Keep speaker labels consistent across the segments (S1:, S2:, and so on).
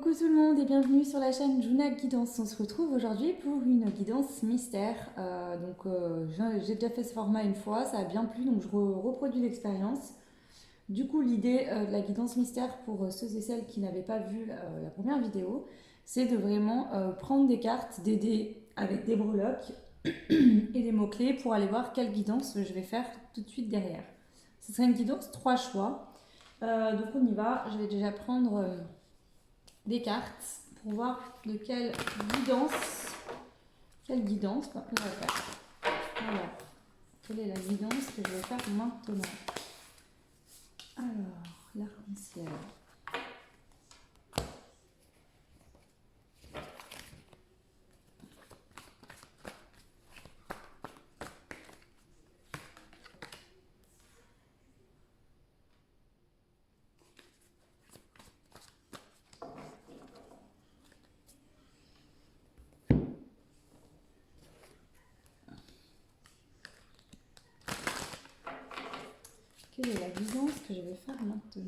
S1: Coucou tout le monde et bienvenue sur la chaîne Juna Guidance. On se retrouve aujourd'hui pour une guidance mystère. J'ai déjà fait ce format une fois, ça a bien plu, donc je reproduis l'expérience. Du coup, l'idée de la guidance mystère pour ceux et celles qui n'avaient pas vu la première vidéo, c'est de vraiment prendre des cartes, des dés avec des breloques et des mots-clés pour aller voir quelle guidance je vais faire tout de suite derrière. Ce sera une guidance 3 choix. Donc on y va, je vais déjà prendre des cartes pour voir de quelle guidance on va faire. Alors, quelle est la guidance que je vais faire maintenant? Alors, l'arc-en-ciel. Quelle est la guidance que je vais faire maintenant?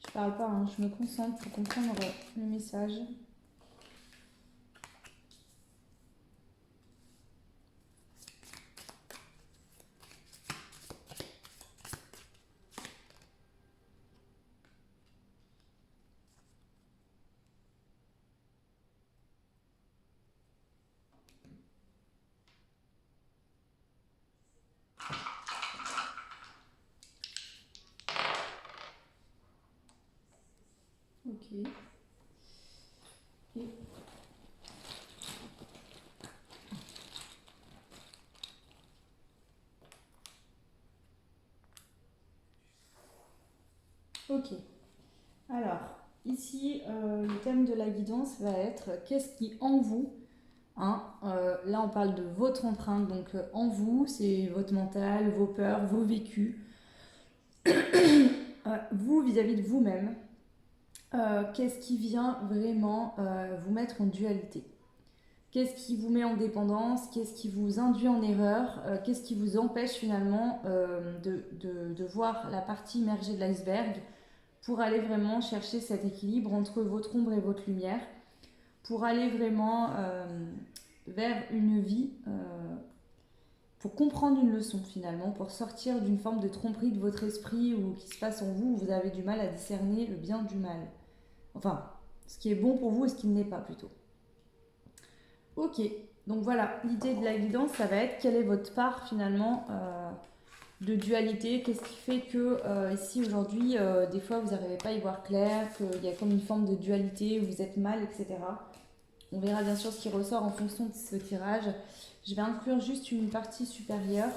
S1: Je parle pas, hein, je me concentre pour comprendre le message. Ok. Et ok. Alors, ici, le thème de la guidance va être qu'est-ce qui en vous, hein, là on parle de votre empreinte, donc en vous, c'est votre mental, vos peurs, vos vécus, vous vis-à-vis de vous-même, qu'est-ce qui vient vraiment vous mettre en dualité? Qu'est-ce qui vous met en dépendance? Qu'est-ce qui vous induit en erreur? Qu'est-ce qui vous empêche finalement de voir la partie immergée de l'iceberg pour aller vraiment chercher cet équilibre entre votre ombre et votre lumière, pour aller vraiment vers une vie, pour comprendre une leçon finalement, pour sortir d'une forme de tromperie de votre esprit ou qui se passe en vous, où vous avez du mal à discerner le bien du mal. Enfin, ce qui est bon pour vous et ce qui ne l'est pas plutôt. Ok, donc voilà, l'idée de la guidance, ça va être quelle est votre part finalement de dualité, qu'est-ce qui fait que ici aujourd'hui, des fois vous n'arrivez pas à y voir clair, qu'il y a comme une forme de dualité, où vous êtes mal, etc. On verra bien sûr ce qui ressort en fonction de ce tirage. Je vais inclure juste une partie supérieure.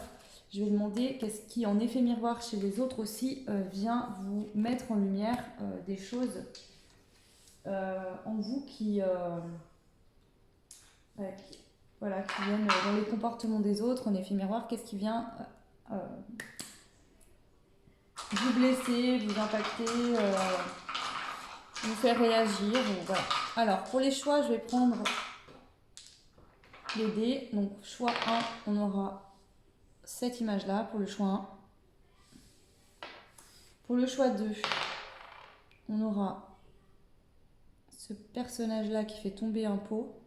S1: Je vais demander qu'est-ce qui, en effet miroir chez les autres aussi, vient vous mettre en lumière des choses en vous voilà, qui viennent dans les comportements des autres, en effet miroir, qu'est-ce qui vient vous blesser, vous impacter, vous faire réagir. Voilà. Alors, pour les choix, je vais prendre les dés. Donc, choix 1, on aura cette image-là pour le choix 1. Pour le choix 2, on aura ce personnage-là qui fait tomber un pot.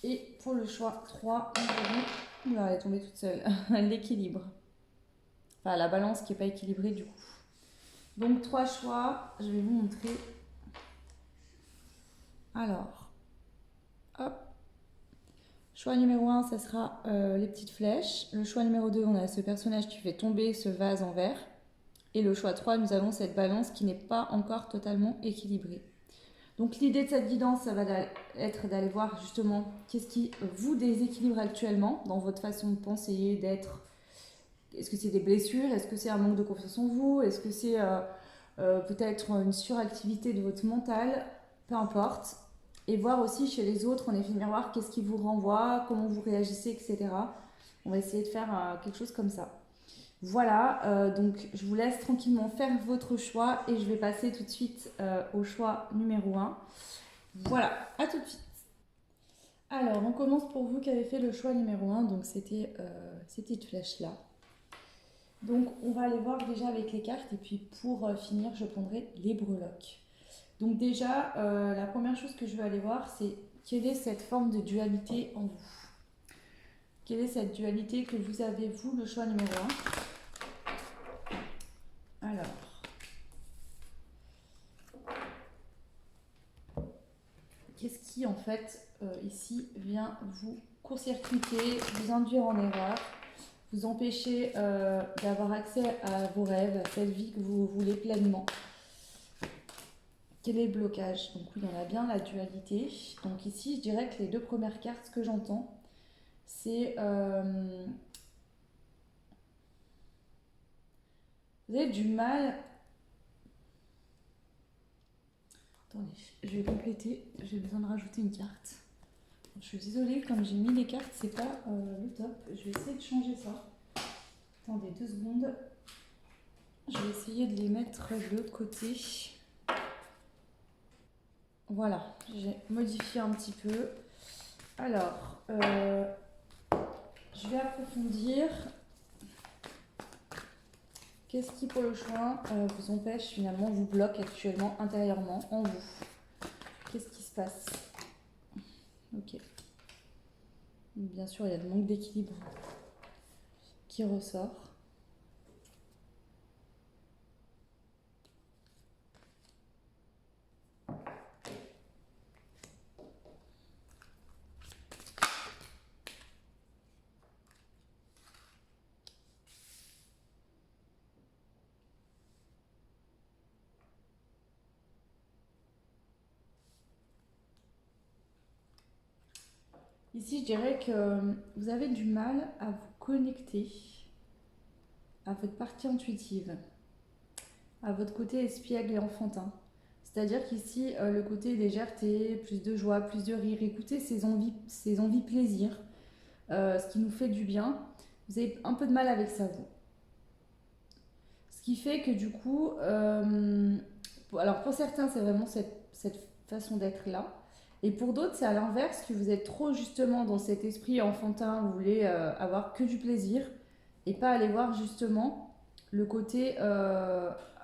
S1: Et pour le choix 3, nous avons... Oula, elle est tombée toute seule. L'équilibre. Enfin, la balance qui n'est pas équilibrée du coup. Donc 3 choix, je vais vous montrer. Alors, hop. Choix numéro 1, ça sera les petites flèches. Le choix numéro 2, on a ce personnage qui fait tomber ce vase en verre. Et le choix 3, nous avons cette balance qui n'est pas encore totalement équilibrée. Donc l'idée de cette guidance, ça va être d'aller voir justement qu'est-ce qui vous déséquilibre actuellement dans votre façon de penser, d'être. Est-ce que c'est des blessures? Est-ce que c'est un manque de confiance en vous? Est-ce que c'est peut-être une suractivité de votre mental? Peu importe. Et voir aussi chez les autres, en effet miroir, qu'est-ce qui vous renvoie, comment vous réagissez, etc. On va essayer de faire quelque chose comme ça. Voilà, donc je vous laisse tranquillement faire votre choix et je vais passer tout de suite au choix numéro 1. Voilà, à tout de suite. Alors, on commence pour vous qui avez fait le choix numéro 1, donc c'était ces petites flèches-là. Donc, on va aller voir déjà avec les cartes et puis pour finir, je prendrai les breloques. Donc déjà, la première chose que je veux aller voir, c'est quelle est cette forme de dualité en vous. Quelle est cette dualité que vous avez, vous, le choix numéro 1. Alors, qu'est-ce qui, en fait, ici, vient vous court-circuiter, vous induire en erreur, vous empêcher d'avoir accès à vos rêves, à cette vie que vous voulez pleinement? Quel est le blocage? Donc oui, on a bien la dualité. Donc ici, je dirais que les deux premières cartes, ce que j'entends, c'est... vous avez du mal... Attendez, je vais compléter. J'ai besoin de rajouter une carte. Je suis désolée, comme j'ai mis les cartes, c'est pas le top. Je vais essayer de changer ça. Attendez 2 secondes. Je vais essayer de les mettre de l'autre côté. Voilà, j'ai modifié un petit peu. Alors, je vais approfondir. Qu'est-ce qui, pour le choix, vous empêche finalement, vous bloque actuellement intérieurement en vous? Qu'est-ce qui se passe? Ok. Bien sûr, il y a le manque d'équilibre qui ressort. Ici, je dirais que vous avez du mal à vous connecter à votre partie intuitive, à votre côté espiègle et enfantin. C'est-à-dire qu'ici, le côté légèreté, plus de joie, plus de rire, écoutez ces envies plaisir, ce qui nous fait du bien, vous avez un peu de mal avec ça, vous. Ce qui fait que du coup, alors pour certains, c'est vraiment cette façon d'être là. Et pour d'autres, c'est à l'inverse, que vous êtes trop justement dans cet esprit enfantin, vous voulez avoir que du plaisir et pas aller voir justement le côté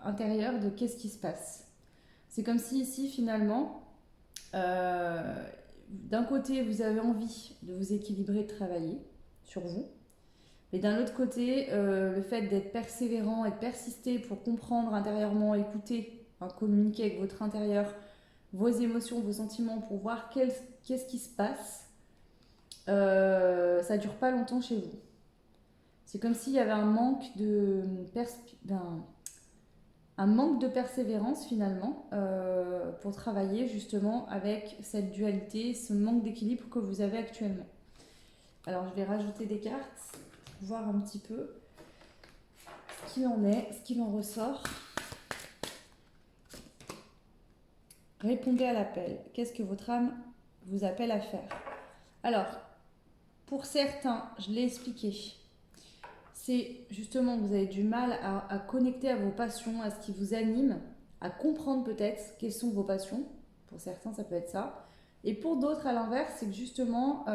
S1: intérieur de qu'est-ce qui se passe. C'est comme si ici, finalement, d'un côté, vous avez envie de vous équilibrer, de travailler sur vous. Mais d'un autre côté, le fait d'être persévérant et de persister pour comprendre intérieurement, écouter, hein, communiquer avec votre intérieur, vos émotions, vos sentiments, pour voir qu'est-ce qui se passe, ça ne dure pas longtemps chez vous. C'est comme s'il y avait un manque un manque de persévérance finalement pour travailler justement avec cette dualité, ce manque d'équilibre que vous avez actuellement. Alors je vais rajouter des cartes pour voir un petit peu ce qu'il en est, ce qu'il en ressort. Répondez à l'appel. Qu'est-ce que votre âme vous appelle à faire? Alors, pour certains, je l'ai expliqué, c'est justement que vous avez du mal à connecter à vos passions, à ce qui vous anime, à comprendre peut-être quelles sont vos passions. Pour certains, ça peut être ça. Et pour d'autres, à l'inverse, c'est que justement,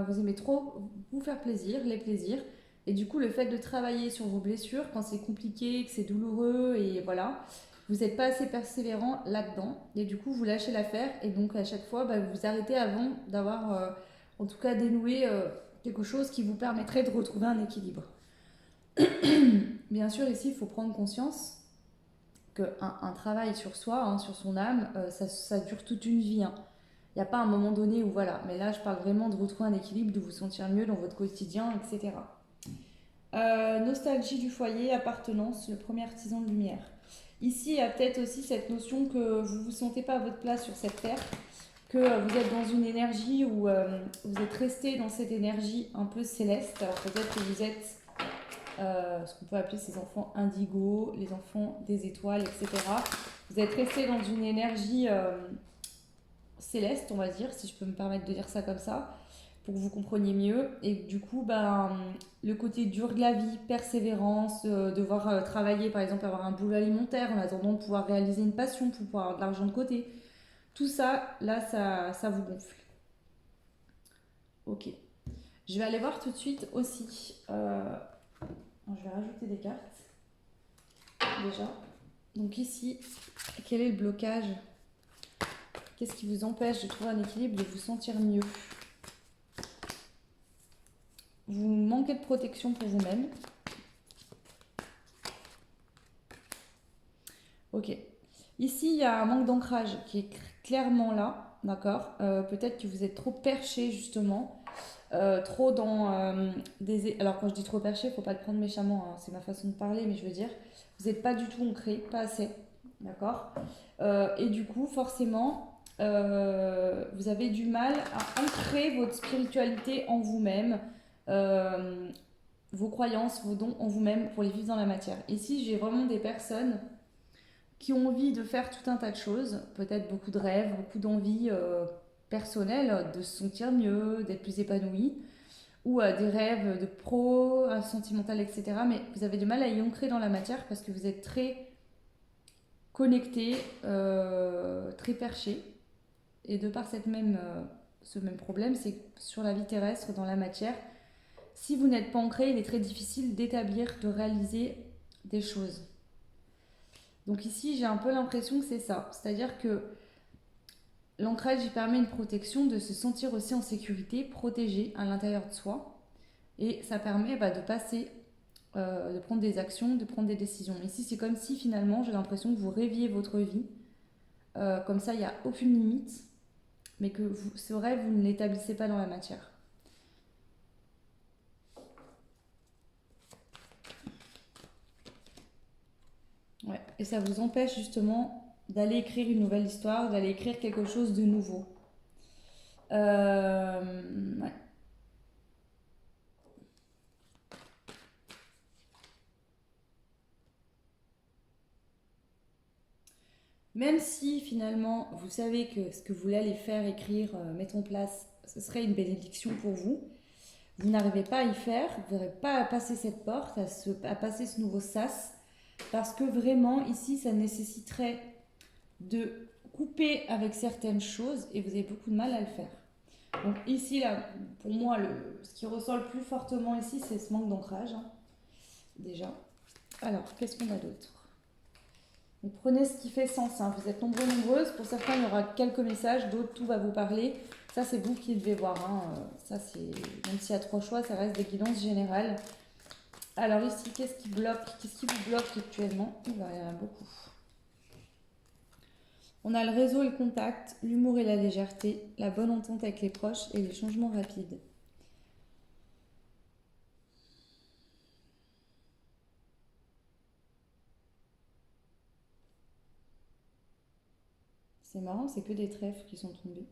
S1: vous aimez trop vous faire plaisir, les plaisirs. Et du coup, le fait de travailler sur vos blessures, quand c'est compliqué, que c'est douloureux, et voilà, vous n'êtes pas assez persévérant là-dedans et du coup vous lâchez l'affaire et donc à chaque fois vous vous arrêtez avant d'avoir en tout cas dénoué quelque chose qui vous permettrait de retrouver un équilibre. Bien sûr ici il faut prendre conscience qu'un travail sur soi, hein, sur son âme, ça dure toute une vie. Hein. Il n'y a pas un moment donné où voilà, mais là je parle vraiment de retrouver un équilibre, de vous sentir mieux dans votre quotidien, etc. Nostalgie du foyer, appartenance, le premier artisan de lumière. Ici, il y a peut-être aussi cette notion que vous ne vous sentez pas à votre place sur cette terre, que vous êtes dans une énergie où vous êtes resté dans cette énergie un peu céleste. Alors peut-être que vous êtes ce qu'on peut appeler ces enfants indigo, les enfants des étoiles, etc. Vous êtes resté dans une énergie céleste, on va dire, si je peux me permettre de dire ça comme ça, pour que vous compreniez mieux. Et du coup, le côté dur de la vie, persévérance, devoir travailler, par exemple, avoir un boulot alimentaire en attendant de pouvoir réaliser une passion, pour pouvoir avoir de l'argent de côté. Tout ça, là, ça vous gonfle. Ok. Je vais aller voir tout de suite aussi. Je vais rajouter des cartes. Déjà. Donc ici, quel est le blocage? Qu'est-ce qui vous empêche de trouver un équilibre, de vous sentir mieux? Vous manquez de protection pour vous-même. Ok. Ici, il y a un manque d'ancrage qui est clairement là, d'accord. Peut-être que vous êtes trop perché, justement. Trop dans des... Alors, quand je dis trop perché, il ne faut pas le prendre méchamment, hein, c'est ma façon de parler, mais je veux dire, vous n'êtes pas du tout ancré, pas assez, d'accord. Et du coup, forcément, vous avez du mal à ancrer votre spiritualité en vous-même, vos croyances, vos dons en vous-même pour les vivre dans la matière. Ici, j'ai vraiment des personnes qui ont envie de faire tout un tas de choses, peut-être beaucoup de rêves, beaucoup d'envies personnelles, de se sentir mieux, d'être plus épanoui, ou des rêves de pro, sentimental, etc. Mais vous avez du mal à y ancrer dans la matière parce que vous êtes très connecté, très perché. Et de par ce même problème, c'est que sur la vie terrestre, dans la matière, si vous n'êtes pas ancré, il est très difficile d'établir, de réaliser des choses. Donc ici, j'ai un peu l'impression que c'est ça. C'est-à-dire que l'ancrage, il permet une protection, de se sentir aussi en sécurité, protégé à l'intérieur de soi. Et ça permet de passer, de prendre des actions, de prendre des décisions. Ici, c'est comme si finalement, j'ai l'impression que vous rêviez votre vie. Comme ça, il n'y a aucune limite. Mais que ce rêve, vous ne l'établissez pas dans la matière. Ouais. Et ça vous empêche justement d'aller écrire une nouvelle histoire, d'aller écrire quelque chose de nouveau. Ouais. Même si finalement vous savez que ce que vous voulez aller faire, écrire, mettre en place, ce serait une bénédiction pour vous, vous n'arrivez pas à y faire, vous n'arrivez pas à passer cette porte, à passer ce nouveau sas, parce que vraiment ici ça nécessiterait de couper avec certaines choses et vous avez beaucoup de mal à le faire. Donc ici, là, pour moi, ce qui ressort le plus fortement ici, c'est ce manque d'ancrage, hein, déjà. Alors, qu'est-ce qu'on a d'autre? Donc prenez ce qui fait sens, hein. Vous êtes nombreux, nombreuses. Pour certains, il y aura quelques messages, d'autres, tout va vous parler. Ça, c'est vous qui devez voir. Hein. Ça, c'est... Même s'il y a 3 choix, ça reste des guidances générales. Alors ici, qu'est-ce qui bloque? Qu'est-ce qui vous bloque actuellement? Il y en a beaucoup. On a le réseau et le contact, l'humour et la légèreté, la bonne entente avec les proches et les changements rapides. C'est marrant, c'est que des trèfles qui sont tombés.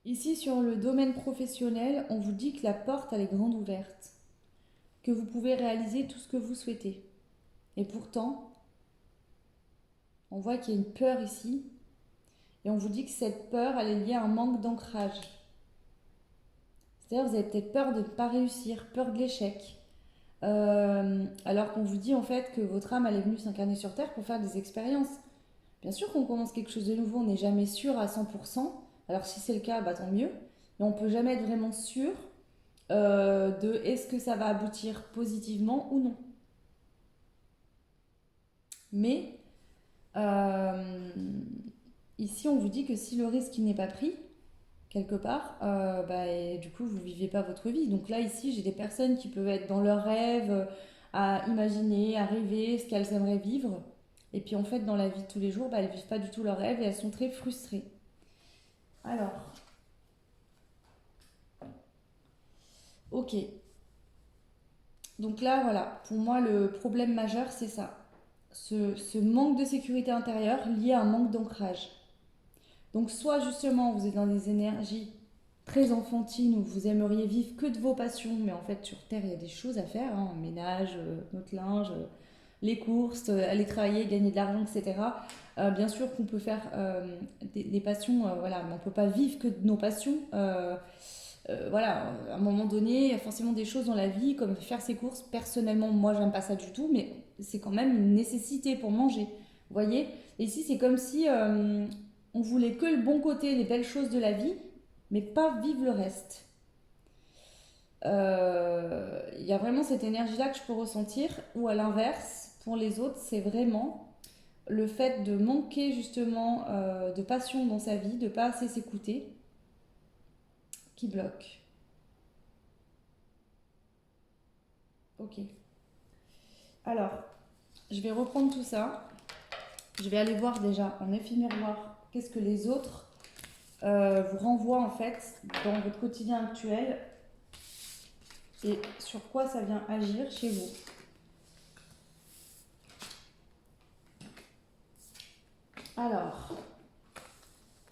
S1: Ici, sur le domaine professionnel, on vous dit que la porte, elle est grande ouverte, que vous pouvez réaliser tout ce que vous souhaitez. Et pourtant, on voit qu'il y a une peur ici, et on vous dit que cette peur, elle est liée à un manque d'ancrage. C'est-à-dire, vous avez peut-être peur de ne pas réussir, peur de l'échec. Alors qu'on vous dit en fait que votre âme, elle est venue s'incarner sur Terre pour faire des expériences. Bien sûr qu'on commence quelque chose de nouveau, on n'est jamais sûr à 100%. Alors si c'est le cas, tant mieux. Mais on ne peut jamais être vraiment sûr de est-ce que ça va aboutir positivement ou non. Mais ici, on vous dit que si le risque n'est pas pris, quelque part, et du coup, vous ne vivez pas votre vie. Donc là, ici, j'ai des personnes qui peuvent être dans leurs rêves, à imaginer, à rêver ce qu'elles aimeraient vivre. Et puis en fait, dans la vie de tous les jours, elles ne vivent pas du tout leurs rêves et elles sont très frustrées. Alors, ok. Donc là, voilà, pour moi, le problème majeur, c'est ça. Ce manque de sécurité intérieure lié à un manque d'ancrage. Donc soit justement, vous êtes dans des énergies très enfantines où vous aimeriez vivre que de vos passions, mais en fait sur Terre il y a des choses à faire, hein, ménage, notre linge, les courses, aller travailler, gagner de l'argent, etc. Bien sûr qu'on peut faire des passions, voilà, mais on ne peut pas vivre que de nos passions. Voilà, à un moment donné, il y a forcément des choses dans la vie, comme faire ses courses. Personnellement, moi, j'aime pas ça du tout, mais c'est quand même une nécessité pour manger. Vous voyez? Et ici, c'est comme si on voulait que le bon côté, les belles choses de la vie, mais pas vivre le reste. Il y a vraiment cette énergie-là que je peux ressentir, ou à l'inverse, pour les autres, c'est vraiment le fait de manquer justement de passion dans sa vie, de pas assez s'écouter, qui bloque. Ok. Alors, je vais reprendre tout ça. Je vais aller voir déjà en effet miroir qu'est-ce que les autres vous renvoient en fait dans votre quotidien actuel et sur quoi ça vient agir chez vous. Alors,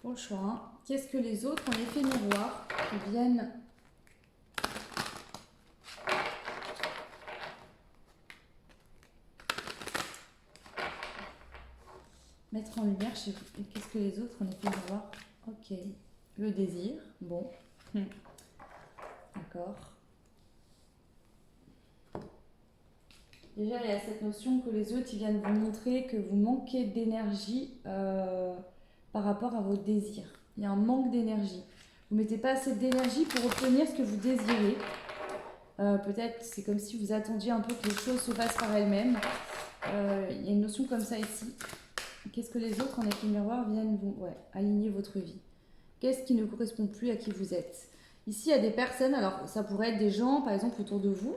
S1: pour le choix 1, qu'est-ce que les autres en effet miroir viennent mettre en lumière chez vous? Et qu'est-ce que les autres en effet miroir? Ok, le désir, bon, d'accord. Déjà, il y a cette notion que les autres ils viennent vous montrer que vous manquez d'énergie par rapport à vos désirs. Il y a un manque d'énergie. Vous ne mettez pas assez d'énergie pour obtenir ce que vous désirez. Peut-être c'est comme si vous attendiez un peu que les choses se passent par elles-mêmes. Il y a une notion comme ça ici. Qu'est-ce que les autres en effet miroir viennent vous aligner votre vie? Qu'est-ce qui ne correspond plus à qui vous êtes? Ici, il y a des personnes, alors ça pourrait être des gens par exemple autour de vous,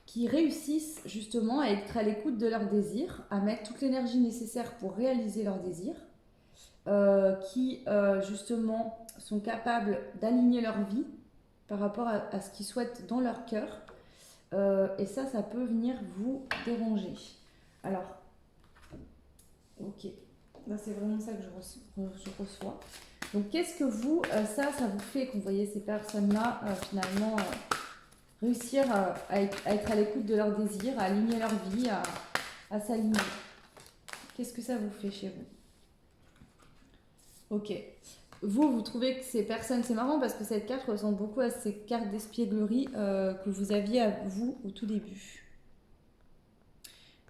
S1: qui réussissent justement à être à l'écoute de leurs désirs, à mettre toute l'énergie nécessaire pour réaliser leurs désirs, qui justement sont capables d'aligner leur vie par rapport à ce qu'ils souhaitent dans leur cœur. Et ça peut venir vous déranger. Alors, ok, là c'est vraiment ça que je reçois. Donc qu'est-ce que vous, ça vous fait quand vous voyez ces personnes-là finalement réussir à être à l'écoute de leurs désirs, à aligner leur vie, à s'aligner? Qu'est-ce que ça vous fait chez vous? Ok. Vous trouvez que ces personnes, c'est marrant parce que cette carte ressemble beaucoup à ces cartes d'espièglerie que vous aviez à vous au tout début.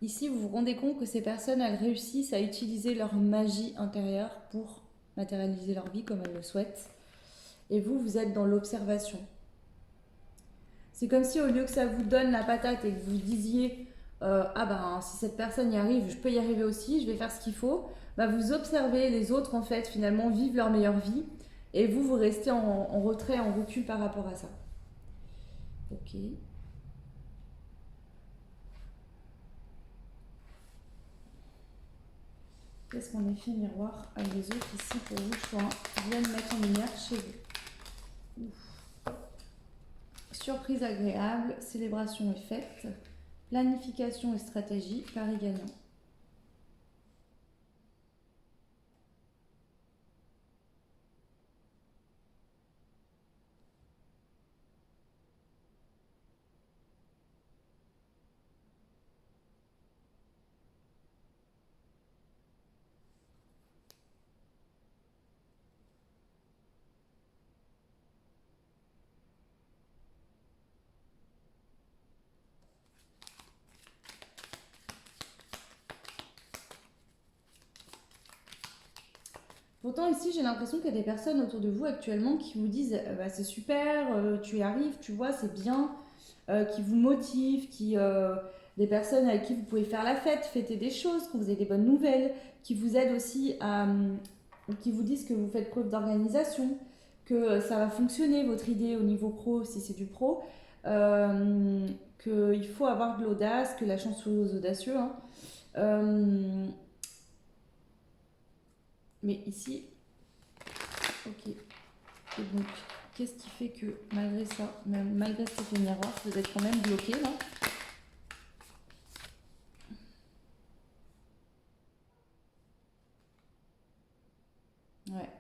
S1: Ici, vous vous rendez compte que ces personnes, elles réussissent à utiliser leur magie intérieure pour matérialiser leur vie comme elles le souhaitent. Et vous êtes dans l'observation. C'est comme si au lieu que ça vous donne la patate et que vous disiez si cette personne y arrive, je peux y arriver aussi, je vais faire ce qu'il faut, vous observez les autres en fait finalement vivent leur meilleure vie et vous restez en retrait, en recul par rapport à ça. Ok. Qu'est-ce qu'en effet miroir à les autres ici pour vous choix viennent mettre en lumière chez vous? Ouf. Surprise agréable, célébration et fête, planification et stratégie, pari gagnant. Pourtant, ici, j'ai l'impression qu'il y a des personnes autour de vous actuellement qui vous disent bah, c'est super, tu y arrives, tu vois, c'est bien, qui vous motivent, des personnes avec qui vous pouvez faire la fête, fêter des choses, que vous avez des bonnes nouvelles, qui vous aident aussi qui vous disent que vous faites preuve d'organisation, que ça va fonctionner votre idée au niveau pro si c'est du pro, euh, qu'il faut avoir de l'audace, que la chance soit aux audacieux. Hein. Euh, mais ici, ok. Et donc, qu'est-ce qui fait que malgré ça, même malgré cet effet miroir, vous êtes quand même bloqué là? Ouais.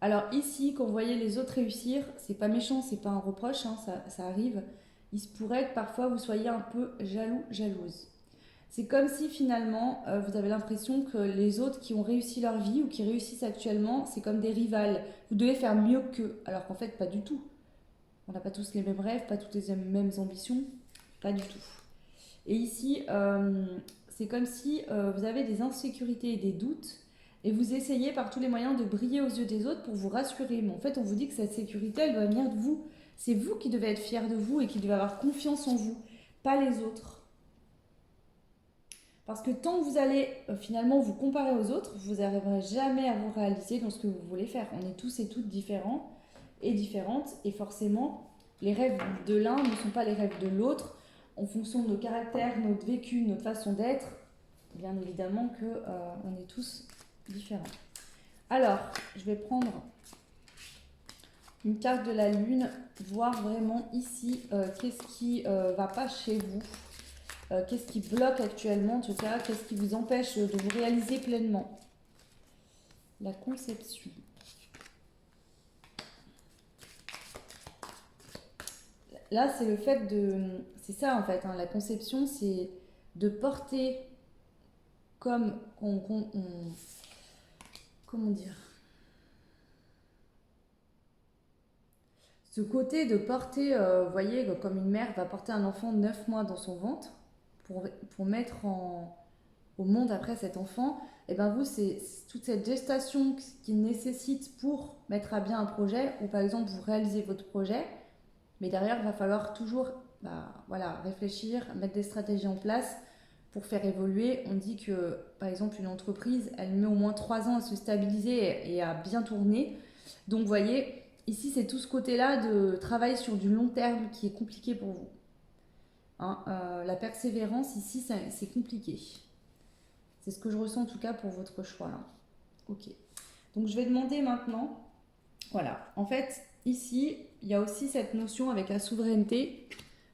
S1: Alors ici, quand vous voyez les autres réussir, c'est pas méchant, c'est pas un reproche, hein, ça arrive. Il se pourrait que parfois vous soyez un peu jaloux, jalouse. C'est comme si finalement vous avez l'impression que les autres qui ont réussi leur vie ou qui réussissent actuellement, c'est comme des rivales. Vous devez faire mieux qu'eux, alors qu'en fait pas du tout. On n'a pas tous les mêmes rêves, pas toutes les mêmes ambitions, pas du tout. Et ici, c'est comme si vous avez des insécurités et des doutes et vous essayez par tous les moyens de briller aux yeux des autres pour vous rassurer. Mais en fait, on vous dit que cette sécurité, elle doit venir de vous. C'est vous qui devez être fier de vous et qui devez avoir confiance en vous, pas les autres. Parce que tant que vous allez finalement vous comparer aux autres, vous n'arriverez jamais à vous réaliser dans ce que vous voulez faire. On est tous et toutes différents et différentes et forcément, les rêves de l'un ne sont pas les rêves de l'autre. En fonction de nos caractères, notre vécu, notre façon d'être, bien évidemment que on est tous différents. Alors, je vais prendre une carte de la lune, voir vraiment ici qu'est-ce qui va pas chez vous. Qu'est-ce qui bloque actuellement, en tout cas, qu'est-ce qui vous empêche de vous réaliser pleinement? La conception. Là, c'est le fait de... C'est ça, en fait, hein, la conception, c'est de porter comme... comment dire? Ce côté de porter, vous voyez, comme une mère va porter un enfant de 9 mois dans son ventre pour mettre au monde après cet enfant, et ben vous, c'est toute cette gestation qui nécessite pour mettre à bien un projet, ou par exemple vous réalisez votre projet, mais derrière il va falloir toujours voilà, réfléchir, mettre des stratégies en place pour faire évoluer. On dit que par exemple une entreprise, elle met au moins 3 ans à se stabiliser et à bien tourner. Donc vous voyez, ici c'est tout ce côté-là de travail sur du long terme qui est compliqué pour vous. Hein, la persévérance ici c'est compliqué. C'est ce que je ressens en tout cas pour votre choix là. Ok. Donc je vais demander maintenant, voilà, en fait ici il y a aussi cette notion avec la souveraineté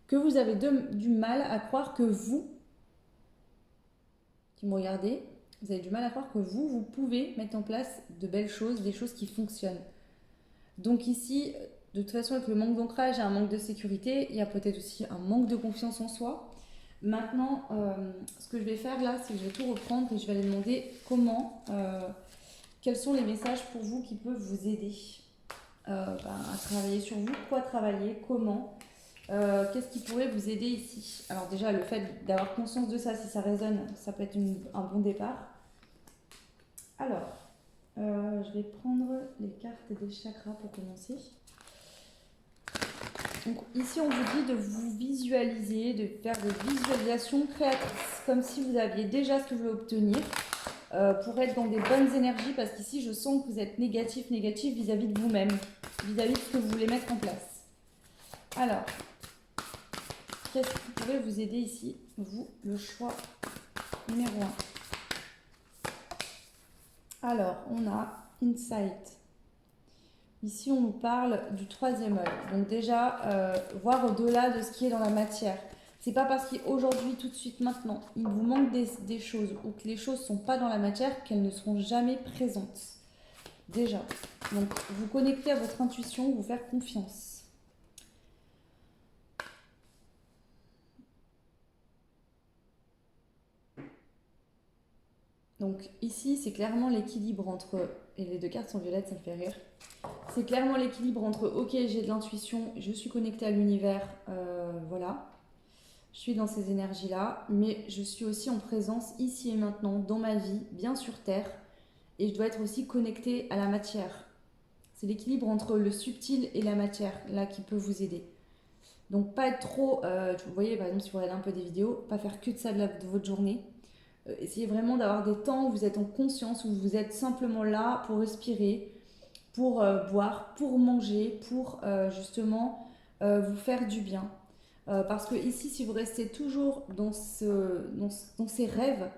S1: que vous avez du mal à croire que vous, qui me regardez, vous avez du mal à croire que vous pouvez mettre en place de belles choses, des choses qui fonctionnent. Donc ici, de toute façon avec le manque d'ancrage et un manque de sécurité, il y a peut-être aussi un manque de confiance en soi. Maintenant, ce que je vais faire là, c'est que je vais tout reprendre et je vais aller demander quels sont les messages pour vous qui peuvent vous aider à travailler sur vous, quoi travailler, comment, qu'est-ce qui pourrait vous aider ici. Alors déjà, le fait d'avoir conscience de ça, si ça résonne, ça peut être un bon départ. Alors, je vais prendre les cartes des chakras pour commencer. Donc ici, on vous dit de vous visualiser, de faire des visualisations créatrices, comme si vous aviez déjà ce que vous voulez obtenir, pour être dans des bonnes énergies, parce qu'ici, je sens que vous êtes négatif vis-à-vis de vous-même, vis-à-vis de ce que vous voulez mettre en place. Alors, qu'est-ce qui pourrait vous aider ici? Vous, le choix numéro 1. Alors, on a Insight. Ici, on nous parle du troisième œil. Donc déjà, voir au-delà de ce qui est dans la matière. C'est pas parce qu'aujourd'hui, tout de suite, maintenant, il vous manque des choses ou que les choses ne sont pas dans la matière qu'elles ne seront jamais présentes. Déjà. Donc, vous connectez à votre intuition, vous faire confiance. Donc ici, c'est clairement l'équilibre entre... Et les deux cartes sont violettes, ça me fait rire. C'est clairement l'équilibre entre ok, j'ai de l'intuition, je suis connectée à l'univers, voilà, je suis dans ces énergies-là, mais je suis aussi en présence ici et maintenant, dans ma vie, bien sur Terre, et je dois être aussi connectée à la matière. C'est l'équilibre entre le subtil et la matière, là, qui peut vous aider. Donc, pas être trop, vous voyez, par exemple, si vous regardez un peu des vidéos, pas faire que de ça de votre journée. Essayez vraiment d'avoir des temps où vous êtes en conscience, où vous êtes simplement là pour respirer, pour boire, pour manger, pour justement vous faire du bien. Parce que ici, si vous restez toujours dans ces rêves,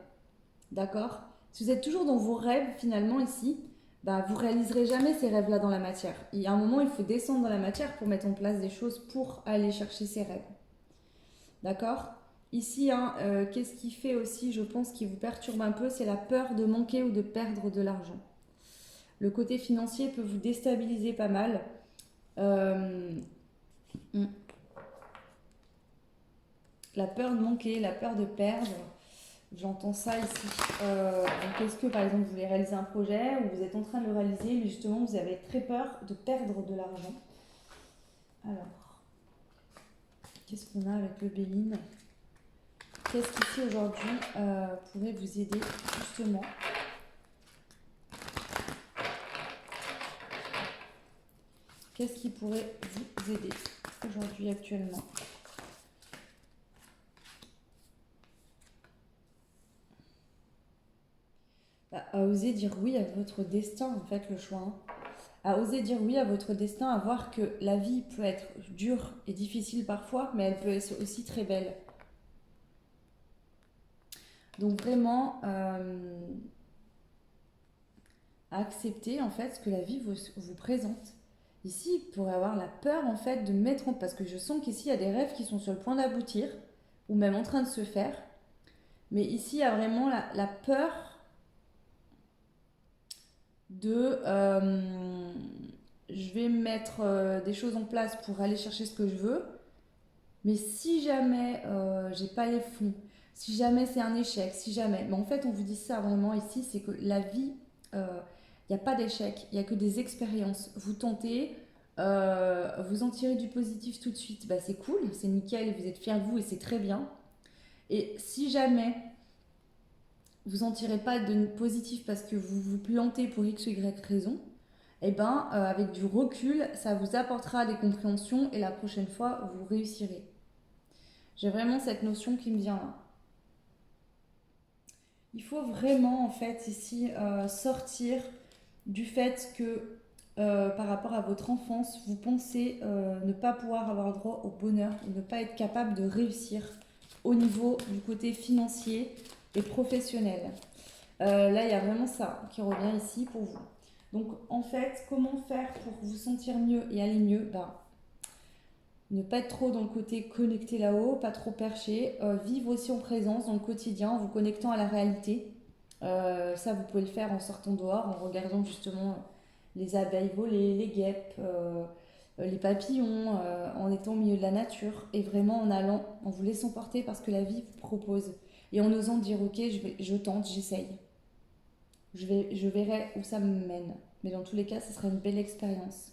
S1: d'accord? Si vous êtes toujours dans vos rêves, finalement, ici, bah, vous réaliserez jamais ces rêves-là dans la matière. Il y a un moment, il faut descendre dans la matière pour mettre en place des choses pour aller chercher ces rêves. D'accord? Ici, hein, qu'est-ce qui fait aussi, je pense, qui vous perturbe un peu, c'est la peur de manquer ou de perdre de l'argent. Le côté financier peut vous déstabiliser pas mal. Euh, la peur de manquer, la peur de perdre. J'entends ça ici. Donc est-ce que par exemple vous voulez réaliser un projet ou vous êtes en train de le réaliser, mais justement vous avez très peur de perdre de l'argent. Alors, qu'est-ce qu'on a avec le Béline? Qu'est-ce qu'ici aujourd'hui pourrait vous aider justement? Qu'est-ce qui pourrait vous aider aujourd'hui actuellement? Bah, à oser dire oui à votre destin, en fait, le choix. Hein. À oser dire oui à votre destin, à voir que la vie peut être dure et difficile parfois, mais elle peut être aussi très belle. Donc vraiment, accepter en fait ce que la vie vous présente. Ici, il pourrait avoir la peur en fait de mettre en... Parce que je sens qu'ici, il y a des rêves qui sont sur le point d'aboutir, ou même en train de se faire. Mais ici, il y a vraiment la peur de je vais mettre des choses en place pour aller chercher ce que je veux, mais si jamais j'ai pas les fonds, si jamais c'est un échec, si jamais, mais en fait on vous dit ça vraiment ici, c'est que la vie, il n'y a pas d'échec, il n'y a que des expériences. Vous tentez, vous en tirez du positif tout de suite, bah, c'est cool, c'est nickel, vous êtes fiers de vous et c'est très bien. Et si jamais vous en tirez pas de positif parce que vous vous plantez pour X ou Y raison, eh ben, avec du recul, ça vous apportera des compréhensions et la prochaine fois, vous réussirez. J'ai vraiment cette notion qui me vient là. Il faut vraiment, en fait, ici, sortir du fait que par rapport à votre enfance, vous pensez ne pas pouvoir avoir droit au bonheur ou ne pas être capable de réussir au niveau du côté financier et professionnel. Là, il y a vraiment ça qui revient ici pour vous. Donc, en fait, comment faire pour vous sentir mieux et aller mieux? Ben, ne pas être trop dans le côté connecté là-haut, pas trop perché. Vivre aussi en présence dans le quotidien, en vous connectant à la réalité. Ça, vous pouvez le faire en sortant dehors, en regardant justement les abeilles voler, les guêpes, les papillons, en étant au milieu de la nature et vraiment en allant, en vous laissant porter parce que la vie vous propose. Et en osant dire ok, je tente, j'essaye. Je verrai où ça me mène. Mais dans tous les cas, ce sera une belle expérience.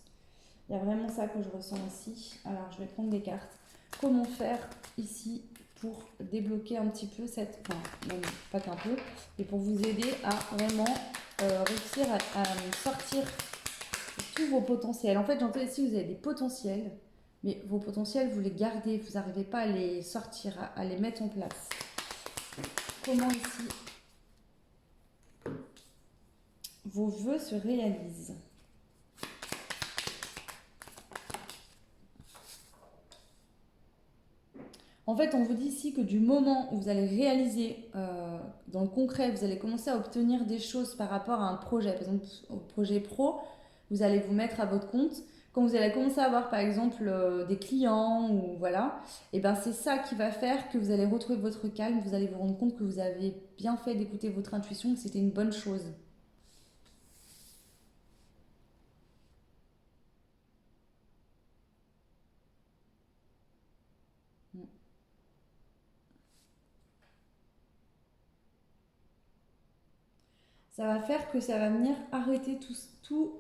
S1: Il y a vraiment ça que je ressens ici. Alors, je vais prendre des cartes. Comment faire ici pour débloquer un petit peu cette... Enfin, non, pas qu'un peu, mais pour vous aider à vraiment réussir à sortir tous vos potentiels. En fait, j'entends ici, vous avez des potentiels, mais vos potentiels, vous les gardez, vous n'arrivez pas à les sortir, à les mettre en place. Comment ici vos vœux se réalisent? En fait, on vous dit ici que du moment où vous allez réaliser dans le concret, vous allez commencer à obtenir des choses par rapport à un projet, par exemple au projet pro, vous allez vous mettre à votre compte. Quand vous allez commencer à avoir par exemple des clients ou voilà, et ben c'est ça qui va faire que vous allez retrouver votre calme, vous allez vous rendre compte que vous avez bien fait d'écouter votre intuition, que c'était une bonne chose. Ça va faire que ça va venir arrêter tout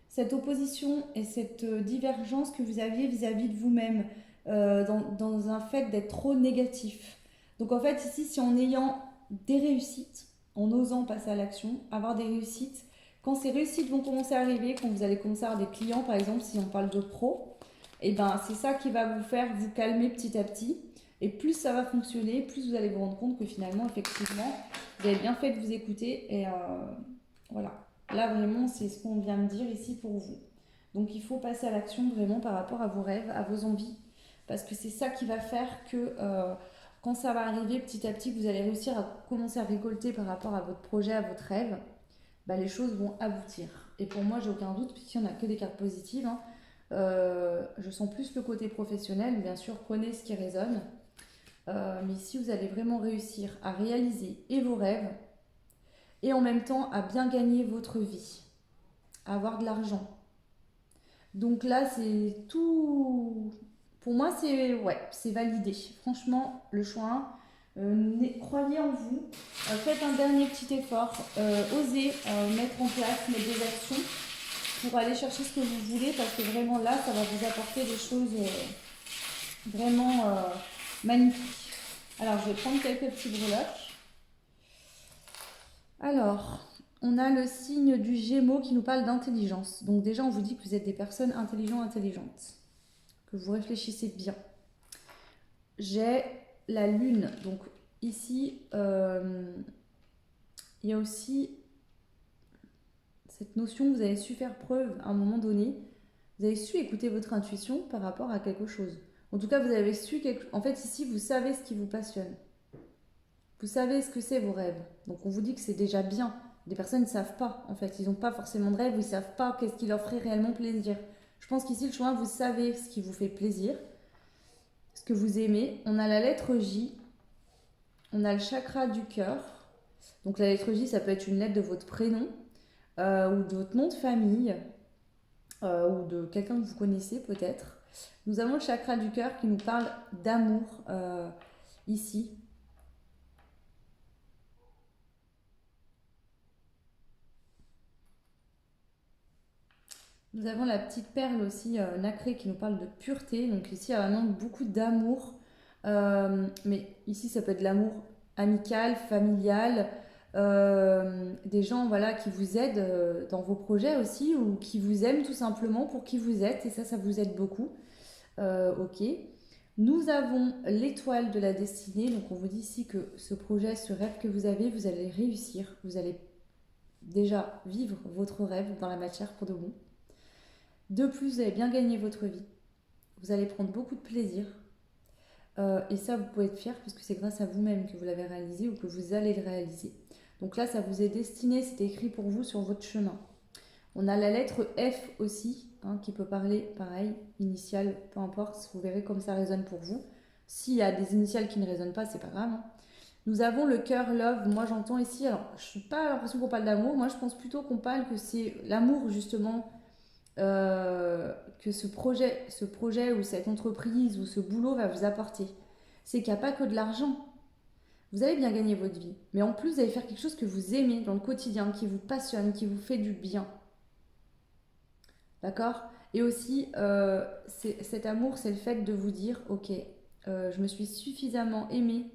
S1: cette opposition et cette divergence que vous aviez vis-à-vis de vous-même, dans un fait d'être trop négatif. Donc en fait, ici, si en ayant des réussites, en osant passer à l'action, avoir des réussites, Quand ces réussites vont commencer à arriver, quand vous allez commencer à avoir des clients, par exemple, si on parle de pro, et ben c'est ça qui va vous faire vous calmer petit à petit. Et plus ça va fonctionner, plus vous allez vous rendre compte que finalement, effectivement, vous avez bien fait de vous écouter. Et voilà. Là, vraiment, c'est ce qu'on vient de dire ici pour vous. Donc, il faut passer à l'action vraiment par rapport à vos rêves, à vos envies. Parce que c'est ça qui va faire que quand ça va arriver petit à petit, que vous allez réussir à commencer à récolter par rapport à votre projet, à votre rêve, bah, les choses vont aboutir. Et pour moi, j'ai aucun doute, puisqu'il n'y en a que des cartes positives. Hein. Je sens plus le côté professionnel. Bien sûr, prenez ce qui résonne. Mais ici, vous allez vraiment réussir à réaliser et vos rêves et en même temps à bien gagner votre vie, à avoir de l'argent. Donc là, c'est tout. Pour moi, c'est ouais, c'est validé. Franchement, le choix 1, croyez en vous, faites un dernier petit effort, osez mettre en place, mettre des actions pour aller chercher ce que vous voulez parce que vraiment là, ça va vous apporter des choses vraiment magnifiques. Alors, je vais prendre quelques petits breloques. Alors, on a le signe du Gémeaux qui nous parle d'intelligence. Donc déjà, on vous dit que vous êtes des personnes intelligentes, que vous réfléchissez bien. J'ai la Lune. Donc ici, il y a aussi cette notion que vous avez su faire preuve à un moment donné. Vous avez su écouter votre intuition par rapport à quelque chose. En tout cas, vous avez su quelque... En fait, ici, vous savez ce qui vous passionne. Vous savez ce que c'est vos rêves. Donc on vous dit que c'est déjà bien. Des personnes ne savent pas, en fait. Ils n'ont pas forcément de rêve, ils ne savent pas qu'est-ce qui leur ferait réellement plaisir. Je pense qu'ici, le choix, vous savez ce qui vous fait plaisir, ce que vous aimez. On a la lettre J, on a le chakra du cœur. Donc la lettre J, ça peut être une lettre de votre prénom ou de votre nom de famille ou de quelqu'un que vous connaissez peut-être. Nous avons le chakra du cœur qui nous parle d'amour ici. Nous avons la petite perle aussi nacrée qui nous parle de pureté. Donc ici, il y a vraiment beaucoup d'amour. Mais ici, ça peut être de l'amour amical, familial. Des gens voilà, qui vous aident dans vos projets aussi ou qui vous aiment tout simplement pour qui vous êtes. Et ça vous aide beaucoup. Ok. Nous avons l'étoile de la destinée. Donc on vous dit ici que ce projet, ce rêve que vous avez, vous allez réussir. Vous allez déjà vivre votre rêve dans la matière pour de bon. De plus, vous allez bien gagner votre vie. Vous allez prendre beaucoup de plaisir. Et ça, vous pouvez être fier parce que c'est grâce à vous-même que vous l'avez réalisé ou que vous allez le réaliser. Donc là, ça vous est destiné, c'est écrit pour vous sur votre chemin. On a la lettre F aussi, hein, qui peut parler, pareil, initiale, peu importe, vous verrez comme ça résonne pour vous. S'il y a des initiales qui ne résonnent pas, c'est pas grave. Hein. Nous avons le cœur love. Moi, j'entends ici, alors je n'ai pas l'impression qu'on parle d'amour. Moi, je pense plutôt qu'on parle que c'est l'amour, justement, que ce projet ou cette entreprise ou ce boulot va vous apporter. C'est qu'il n'y a pas que de l'argent. Vous allez bien gagner votre vie, mais en plus, vous allez faire quelque chose que vous aimez dans le quotidien, qui vous passionne, qui vous fait du bien. D'accord? Et aussi, cet amour, c'est le fait de vous dire, ok, je me suis suffisamment aimée,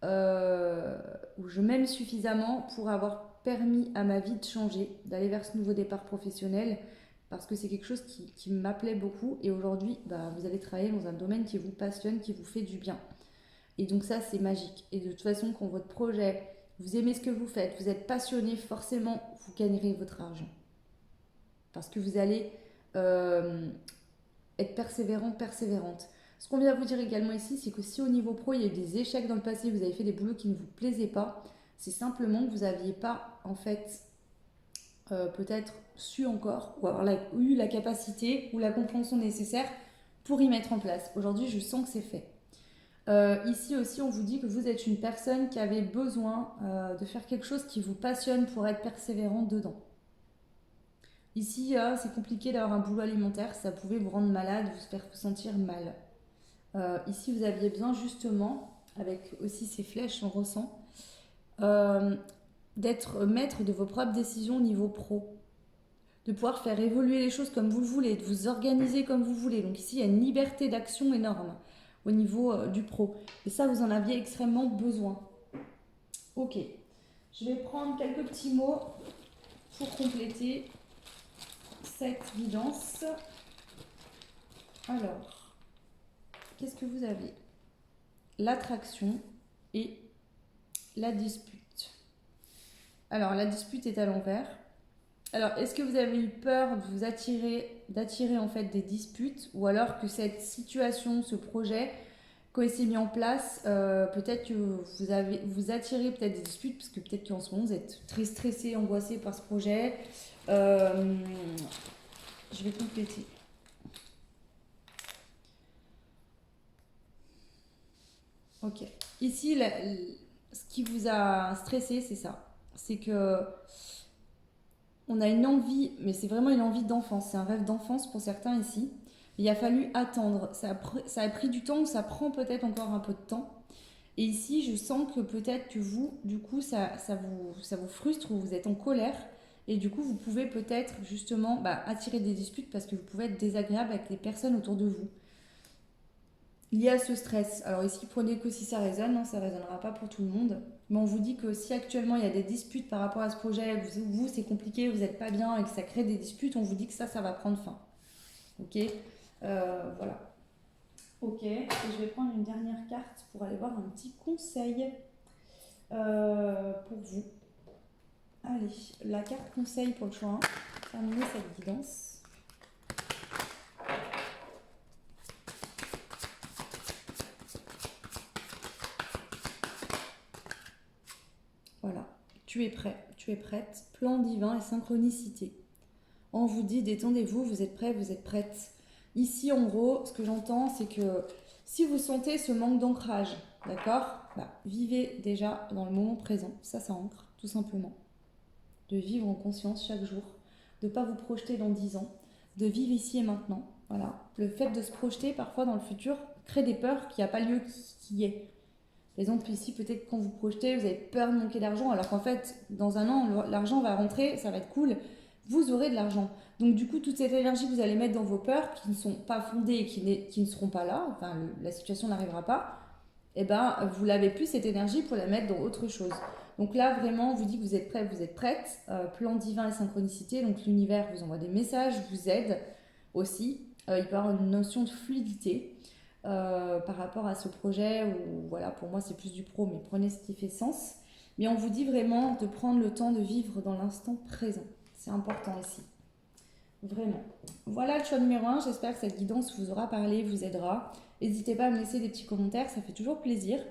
S1: ou je m'aime suffisamment pour avoir permis à ma vie de changer, d'aller vers ce nouveau départ professionnel, parce que c'est quelque chose qui m'appelait beaucoup. Et aujourd'hui, bah, vous allez travailler dans un domaine qui vous passionne, qui vous fait du bien. Et donc ça, c'est magique. Et de toute façon, quand votre projet, vous aimez ce que vous faites, vous êtes passionné, forcément, vous gagnerez votre argent. Parce que vous allez être persévérant, persévérante. Ce qu'on vient vous dire également ici, c'est que si au niveau pro, il y a eu des échecs dans le passé, vous avez fait des boulots qui ne vous plaisaient pas, c'est simplement que vous n'aviez pas, en fait, peut-être su encore, ou avoir eu la capacité ou la compréhension nécessaire pour y mettre en place. Aujourd'hui, je sens que c'est fait. Ici aussi, on vous dit que vous êtes une personne qui avait besoin de faire quelque chose qui vous passionne pour être persévérant dedans. Ici, c'est compliqué d'avoir un boulot alimentaire, ça pouvait vous rendre malade, vous faire vous sentir mal. Ici, vous aviez besoin justement, avec aussi ces flèches, on ressent, d'être maître de vos propres décisions au niveau pro. De pouvoir faire évoluer les choses comme vous le voulez, de vous organiser comme vous voulez. Donc ici, il y a une liberté d'action énorme au niveau du pro. Et ça, vous en aviez extrêmement besoin. Ok, je vais prendre quelques petits mots pour compléter cette guidance. Alors, qu'est-ce que vous avez? L'attraction et la dispute. Alors, la dispute est à l'envers. Alors, est-ce que vous avez eu peur de vous d'attirer en fait des disputes, ou alors que cette situation, ce projet, quand il s'est mis en place, peut-être que vous attirez peut-être des disputes, parce que peut-être qu'en ce moment vous êtes très stressé, angoissé par ce projet. Je vais compléter. Ok. Ici, ce qui vous a stressé, c'est ça. C'est que on a une envie, mais c'est vraiment une envie d'enfance. C'est un rêve d'enfance pour certains ici. Il a fallu attendre. Ça a pris du temps, ou ça prend peut-être encore un peu de temps. Et ici, je sens que peut-être que vous, du coup, ça vous frustre, ou vous êtes en colère. Et du coup, vous pouvez peut-être justement attirer des disputes, parce que vous pouvez être désagréable avec les personnes autour de vous, lié à ce stress. Alors ici, prenez que si ça résonne, hein, ça ne résonnera pas pour tout le monde. Mais on vous dit que si actuellement il y a des disputes par rapport à ce projet, vous c'est compliqué, vous n'êtes pas bien et que ça crée des disputes, on vous dit que ça va prendre fin. Ok. Voilà. Ok, et je vais prendre une dernière carte pour aller voir un petit conseil pour vous. Allez, la carte conseil pour le choix 1, terminer cette guidance. Voilà, tu es prêt, tu es prête, plan divin et synchronicité. On vous dit détendez-vous, vous êtes prêts, vous êtes prêtes. Ici, en gros, ce que j'entends, c'est que si vous sentez ce manque d'ancrage, d'accord, vivez déjà dans le moment présent. Ça ancre, tout simplement. De vivre en conscience chaque jour, de ne pas vous projeter dans 10 ans, de vivre ici et maintenant. Voilà. Le fait de se projeter parfois dans le futur crée des peurs qu'il n'y a pas lieu qui est. Par exemple, ici, peut-être quand vous projetez, vous avez peur de manquer d'argent, alors qu'en fait, dans un an, l'argent va rentrer, ça va être cool, vous aurez de l'argent. Donc du coup, toute cette énergie que vous allez mettre dans vos peurs, qui ne sont pas fondées et qui ne seront pas là, enfin la situation n'arrivera pas, et vous l'avez plus cette énergie pour la mettre dans autre chose. Donc là, vraiment, on vous dit que vous êtes prêts, vous êtes prêtes. Plan divin et synchronicité, donc l'univers vous envoie des messages, vous aide aussi. Il peut y avoir une notion de fluidité. Par rapport à ce projet, où voilà, pour moi c'est plus du pro, mais prenez ce qui fait sens. Mais on vous dit vraiment de prendre le temps de vivre dans l'instant présent. C'est important ici. Vraiment. Voilà le choix numéro 1. J'espère que cette guidance vous aura parlé, vous aidera. N'hésitez pas à me laisser des petits commentaires, ça fait toujours plaisir.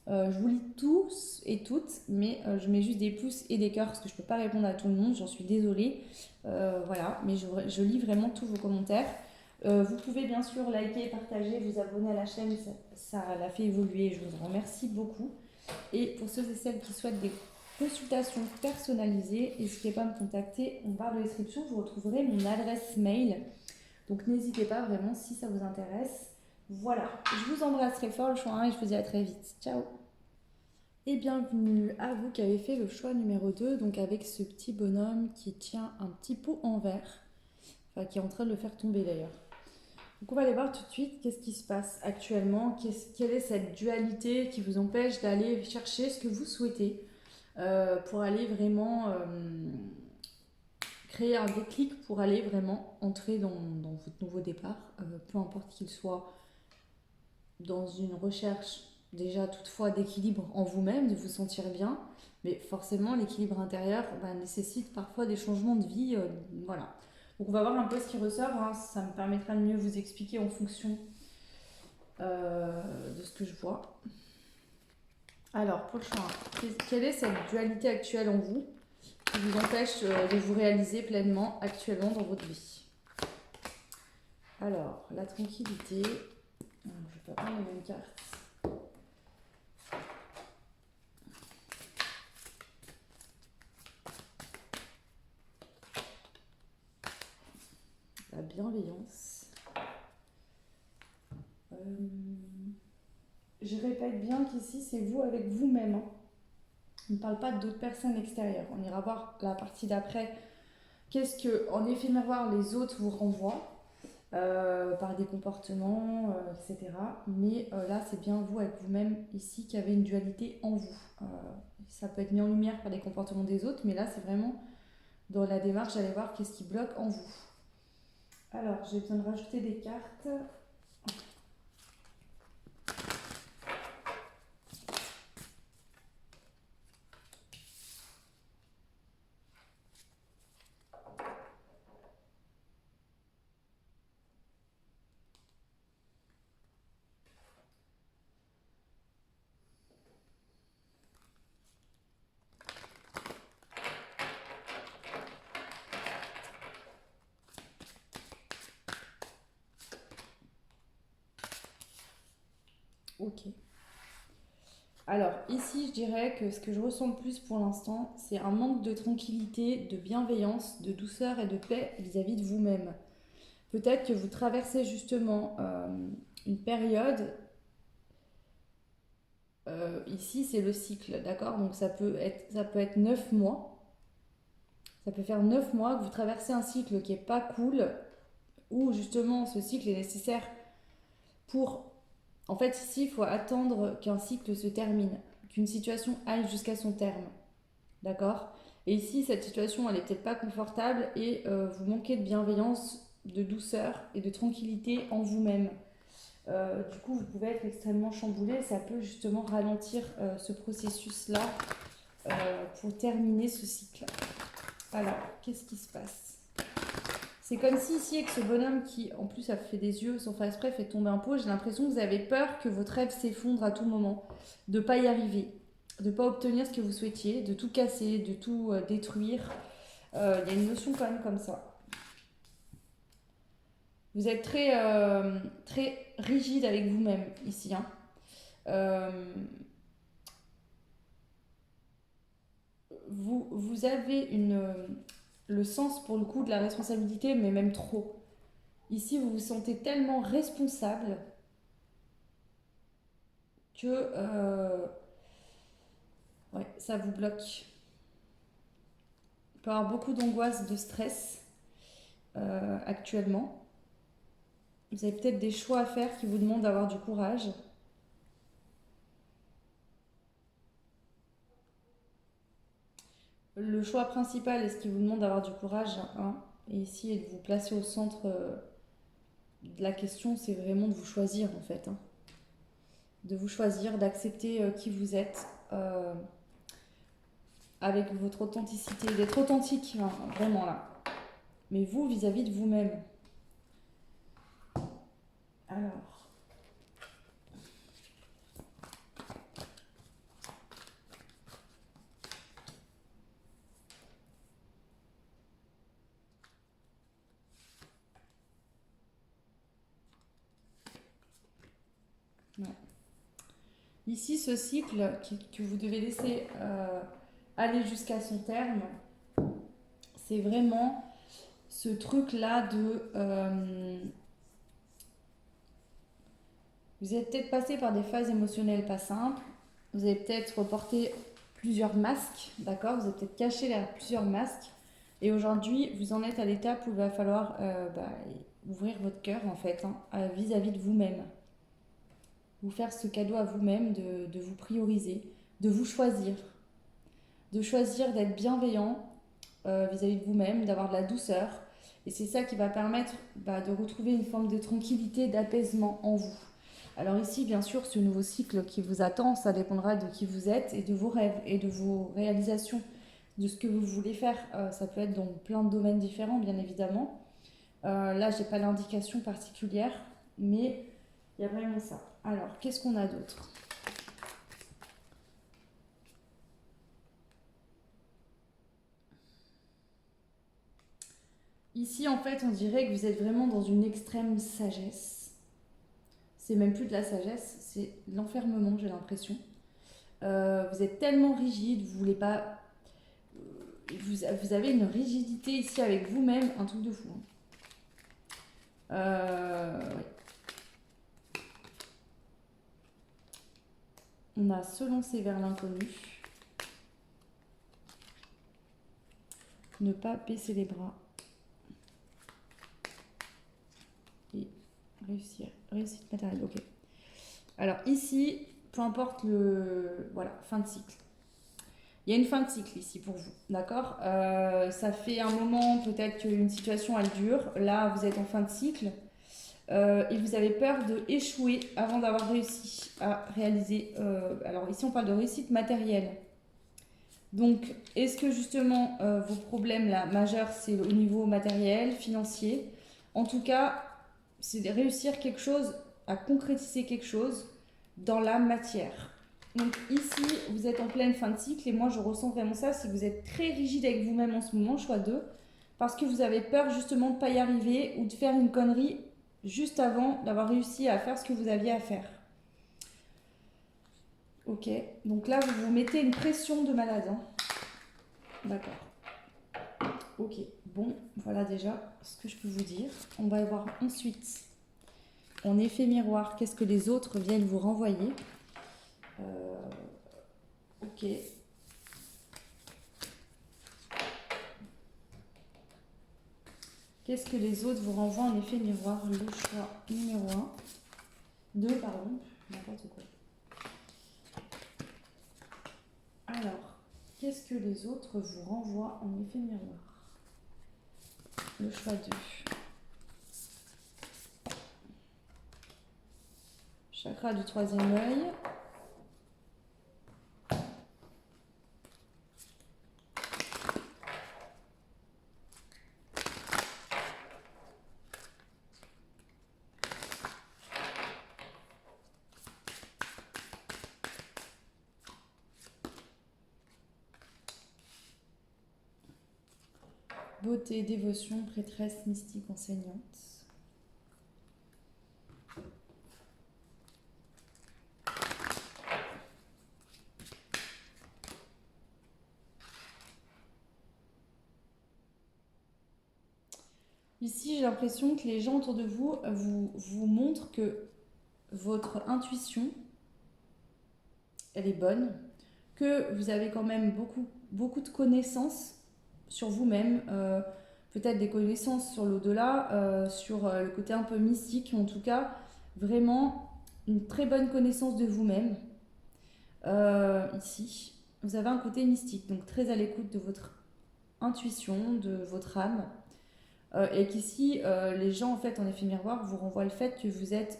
S1: Je vous lis tous et toutes, mais je mets juste des pouces et des cœurs parce que je ne peux pas répondre à tout le monde, j'en suis désolée. Voilà, mais je lis vraiment tous vos commentaires. Vous pouvez bien sûr liker, partager, vous abonner à la chaîne, ça la fait évoluer, je vous en remercie beaucoup. Et pour ceux et celles qui souhaitent des consultations personnalisées, n'hésitez pas à me contacter, en barre de description, vous retrouverez mon adresse mail. Donc n'hésitez pas vraiment si ça vous intéresse. Voilà, je vous embrasse très fort le choix 1 et je vous dis à très vite. Ciao. Et bienvenue à vous qui avez fait le choix numéro 2, donc avec ce petit bonhomme qui tient un petit pot en verre, enfin qui est en train de le faire tomber d'ailleurs. Donc on va aller voir tout de suite qu'est-ce qui se passe actuellement, quelle est cette dualité qui vous empêche d'aller chercher ce que vous souhaitez pour aller vraiment créer un déclic, pour aller vraiment entrer dans votre nouveau départ, peu importe qu'il soit dans une recherche déjà toutefois d'équilibre en vous-même, de vous sentir bien, mais forcément l'équilibre intérieur nécessite parfois des changements de vie, voilà. Donc on va voir un peu ce qui ressort, hein. Ça me permettra de mieux vous expliquer en fonction de ce que je vois. Alors pour le choix, quelle est cette dualité actuelle en vous qui vous empêche de vous réaliser pleinement actuellement dans votre vie? Alors, la tranquillité, je ne vais pas prendre les mêmes cartes. La bienveillance. Je répète bien qu'ici, c'est vous avec vous-même. Hein. On ne parle pas d'autres personnes extérieures. On ira voir la partie d'après. Qu'est-ce que, en effet, miroir, les autres vous renvoient par des comportements, etc. Mais là, c'est bien vous avec vous-même ici qui avez une dualité en vous. Ça peut être mis en lumière par des comportements des autres, mais là, c'est vraiment dans la démarche d'aller voir qu'est-ce qui bloque en vous. Alors, j'ai besoin de rajouter des cartes. Ok. Alors, ici, je dirais que ce que je ressens le plus pour l'instant, c'est un manque de tranquillité, de bienveillance, de douceur et de paix vis-à-vis de vous-même. Peut-être que vous traversez justement une période, ici c'est le cycle, d'accord? Donc ça peut être 9 mois, ça peut faire 9 mois que vous traversez un cycle qui est pas cool, où justement ce cycle est nécessaire pour... En fait, ici, il faut attendre qu'un cycle se termine, qu'une situation aille jusqu'à son terme. D'accord? Et ici, cette situation, elle est peut-être pas confortable et vous manquez de bienveillance, de douceur et de tranquillité en vous-même. Du coup, vous pouvez être extrêmement chamboulé. Ça peut justement ralentir ce processus-là pour terminer ce cycle. Alors, qu'est-ce qui se passe? C'est comme si ici, avec ce bonhomme qui, en plus, a fait des yeux sans faire exprès, fait tomber un pot, j'ai l'impression que vous avez peur que votre rêve s'effondre à tout moment, de ne pas y arriver, de ne pas obtenir ce que vous souhaitiez, de tout casser, de tout détruire. Il y a une notion quand même comme ça. Vous êtes très rigide avec vous-même ici. Hein. Euh, vous avez le sens pour le coup de la responsabilité, mais même trop. Ici, vous vous sentez tellement responsable que ouais, ça vous bloque. Il peut y avoir beaucoup d'angoisse, de stress actuellement. Vous avez peut-être des choix à faire qui vous demandent d'avoir du courage. Le choix principal est ce qui vous demande d'avoir du courage, hein, et ici, et de vous placer au centre de la question, c'est vraiment de vous choisir en fait. Hein. De vous choisir, d'accepter qui vous êtes avec votre authenticité, d'être authentique, hein, vraiment là. Mais vous, vis-à-vis de vous-même. Alors, ouais. Ici, ce cycle que vous devez laisser aller jusqu'à son terme, c'est vraiment ce truc-là de... vous êtes peut-être passé par des phases émotionnelles pas simples, vous avez peut-être porté plusieurs masques, d'accord? Vous avez peut-être caché derrière plusieurs masques, et aujourd'hui, vous en êtes à l'étape où il va falloir ouvrir votre cœur, en fait, hein, vis-à-vis de vous-même. Vous faire ce cadeau à vous-même, de vous prioriser, de vous choisir, de choisir d'être bienveillant vis-à-vis de vous-même, d'avoir de la douceur. Et c'est ça qui va permettre de retrouver une forme de tranquillité, d'apaisement en vous. Alors ici, bien sûr, ce nouveau cycle qui vous attend, ça dépendra de qui vous êtes et de vos rêves et de vos réalisations, de ce que vous voulez faire. Ça peut être dans plein de domaines différents, bien évidemment. Là, j'ai pas d'indication particulière, mais il y a vraiment ça. Alors, qu'est-ce qu'on a d'autre? Ici, en fait, on dirait que vous êtes vraiment dans une extrême sagesse. C'est même plus de la sagesse, c'est l'enfermement, j'ai l'impression. Vous êtes tellement rigide, vous voulez pas. Vous avez une rigidité ici avec vous-même, un truc de fou. Ouais. On a se lancer vers l'inconnu. Ne pas baisser les bras. Et réussir. Réussite matérielle, ok. Alors ici, peu importe le... Voilà, fin de cycle. Il y a une fin de cycle ici pour vous, d'accord? Ça fait un moment peut-être qu'une situation elle dure. Là, vous êtes en fin de cycle et vous avez peur de échouer avant d'avoir réussi à réaliser. Alors ici, on parle de réussite matérielle. Donc, est-ce que justement vos problèmes là majeurs, c'est au niveau matériel, financier? En tout cas, c'est de réussir quelque chose, à concrétiser quelque chose dans la matière. Donc ici, vous êtes en pleine fin de cycle et moi je ressens vraiment ça, c'est que vous êtes très rigide avec vous-même en ce moment, choix 2, parce que vous avez peur justement de ne pas y arriver ou de faire une connerie juste avant d'avoir réussi à faire ce que vous aviez à faire. Ok, donc là vous vous mettez une pression de malade. Hein. D'accord. Ok, bon, voilà déjà ce que je peux vous dire. On va voir ensuite, en effet miroir, qu'est-ce que les autres viennent vous renvoyer. Ok. Qu'est-ce que les autres vous renvoient en effet miroir? Le choix numéro 1. 2, pardon. N'importe quoi. Alors, qu'est-ce que les autres vous renvoient en effet miroir? Le choix 2. Chakra du troisième œil. Beauté, dévotion, prêtresse, mystique, enseignante. Ici, j'ai l'impression que les gens autour de vous vous montrent que votre intuition, elle est bonne, que vous avez quand même beaucoup de connaissances sur vous-même, peut-être des connaissances sur l'au-delà, sur le côté un peu mystique, en tout cas, vraiment une très bonne connaissance de vous-même. Ici, vous avez un côté mystique, donc très à l'écoute de votre intuition, de votre âme, et qu'ici, les gens, en fait, en effet miroir, vous renvoient le fait que vous êtes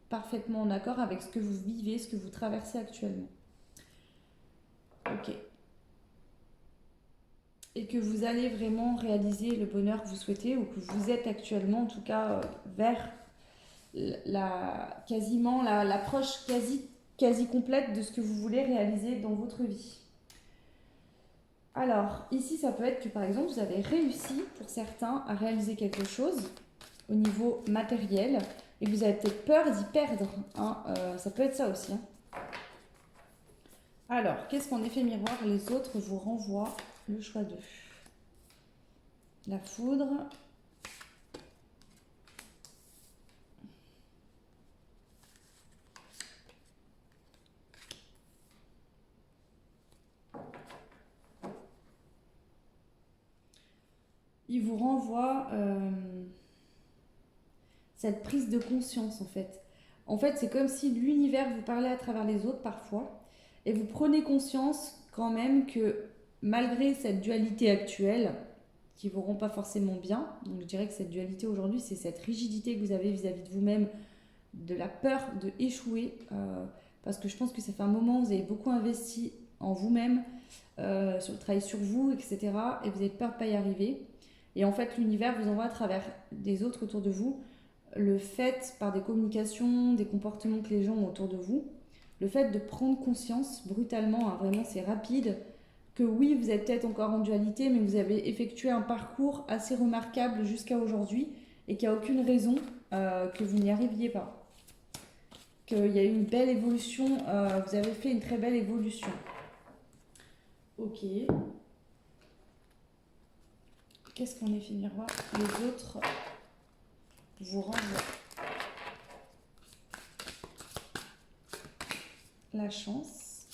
S1: parfaitement en accord avec ce que vous vivez, ce que vous traversez actuellement. Ok. Et que vous allez vraiment réaliser le bonheur que vous souhaitez ou que vous êtes actuellement, en tout cas, vers l'approche quasi complète de ce que vous voulez réaliser dans votre vie. Alors, ici, ça peut être que, par exemple, vous avez réussi, pour certains, à réaliser quelque chose au niveau matériel et que vous avez peut-être peur d'y perdre. Hein. Ça peut être ça aussi. Hein. Alors, qu'est-ce qu'en effet miroir, les autres vous renvoient? Le choix 2. La foudre. Il vous renvoie cette prise de conscience en fait. En fait, c'est comme si l'univers vous parlait à travers les autres parfois et vous prenez conscience quand même que malgré cette dualité actuelle qui ne vous rend pas forcément bien, donc je dirais que cette dualité aujourd'hui, c'est cette rigidité que vous avez vis-à-vis de vous-même, de la peur de échouer, parce que je pense que ça fait un moment où vous avez beaucoup investi en vous-même, sur le travail sur vous, etc. Et vous avez peur de ne pas y arriver. Et en fait, l'univers vous envoie à travers des autres autour de vous le fait, par des communications, des comportements que les gens ont autour de vous, le fait de prendre conscience brutalement, hein, vraiment c'est rapide, que oui, vous êtes peut-être encore en dualité, mais vous avez effectué un parcours assez remarquable jusqu'à aujourd'hui et qu'il n'y a aucune raison que vous n'y arriviez pas. Qu'il y a eu une belle évolution, vous avez fait une très belle évolution. Ok. Qu'est-ce qu'on est fait miroir? Les autres vous renvoient la chance,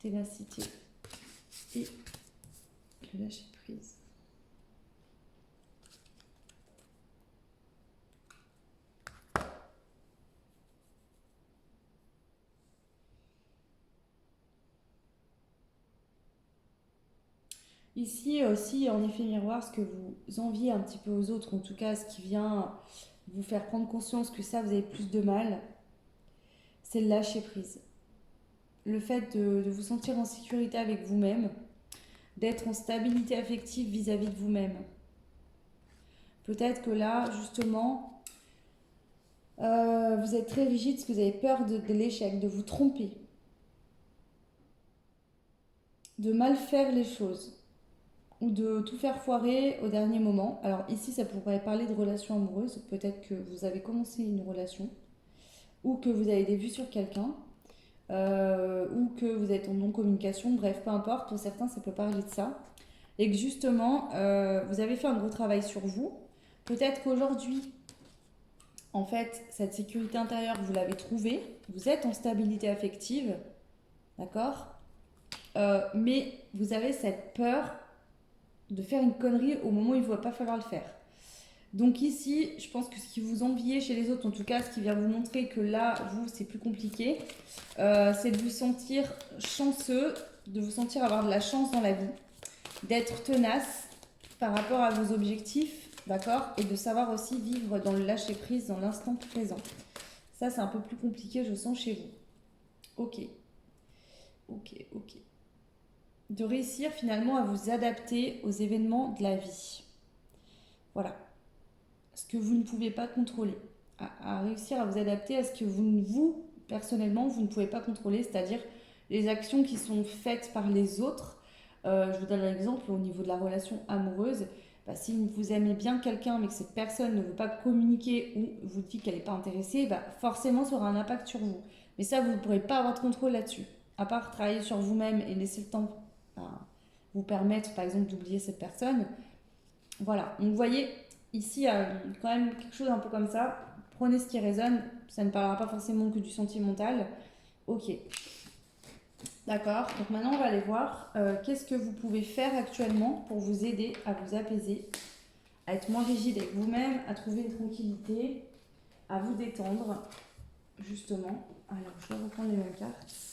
S1: ténacité et le lâcher prise. Ici aussi, en effet miroir, ce que vous enviez un petit peu aux autres, en tout cas ce qui vient vous faire prendre conscience que ça, vous avez plus de mal, c'est le lâcher prise. Le fait de vous sentir en sécurité avec vous-même, d'être en stabilité affective vis-à-vis de vous-même. Peut-être que là, justement, vous êtes très rigide parce que vous avez peur de l'échec, de vous tromper, de mal faire les choses ou de tout faire foirer au dernier moment. Alors ici, ça pourrait parler de relations amoureuses. Peut-être que vous avez commencé une relation ou que vous avez des vues sur quelqu'un ou que vous êtes en non-communication. Bref, peu importe. Pour certains, ça peut parler de ça. Et que justement, vous avez fait un gros travail sur vous. Peut-être qu'aujourd'hui, en fait, cette sécurité intérieure, vous l'avez trouvée. Vous êtes en stabilité affective, d'accord. Mais vous avez cette peur de faire une connerie au moment où il ne va pas falloir le faire. Donc ici, je pense que ce qui vous enviez chez les autres, en tout cas ce qui vient vous montrer que là, vous, c'est plus compliqué, c'est de vous sentir chanceux, de vous sentir avoir de la chance dans la vie, d'être tenace par rapport à vos objectifs, d'accord, et de savoir aussi vivre dans le lâcher-prise, dans l'instant présent. Ça, c'est un peu plus compliqué, je sens, chez vous. Ok, ok. De réussir finalement à vous adapter aux événements de la vie. Voilà. Ce que vous ne pouvez pas contrôler. À réussir à vous adapter à ce que vous, personnellement, vous ne pouvez pas contrôler, c'est-à-dire les actions qui sont faites par les autres. Je vous donne un exemple au niveau de la relation amoureuse. Bah, si vous aimez bien quelqu'un mais que cette personne ne veut pas communiquer ou vous dit qu'elle n'est pas intéressée, bah, forcément ça aura un impact sur vous. Mais ça, vous ne pourrez pas avoir de contrôle là-dessus. À part travailler sur vous-même et laisser le temps vous permettre, par exemple, d'oublier cette personne. Voilà. Donc, vous voyez, ici, il y a quand même quelque chose un peu comme ça. Prenez ce qui résonne. Ça ne parlera pas forcément que du sentimental. Ok. D'accord. Donc, maintenant, on va aller voir qu'est-ce que vous pouvez faire actuellement pour vous aider à vous apaiser, à être moins rigide avec vous-même, à trouver une tranquillité, à vous détendre, justement. Alors, je vais reprendre les mêmes cartes.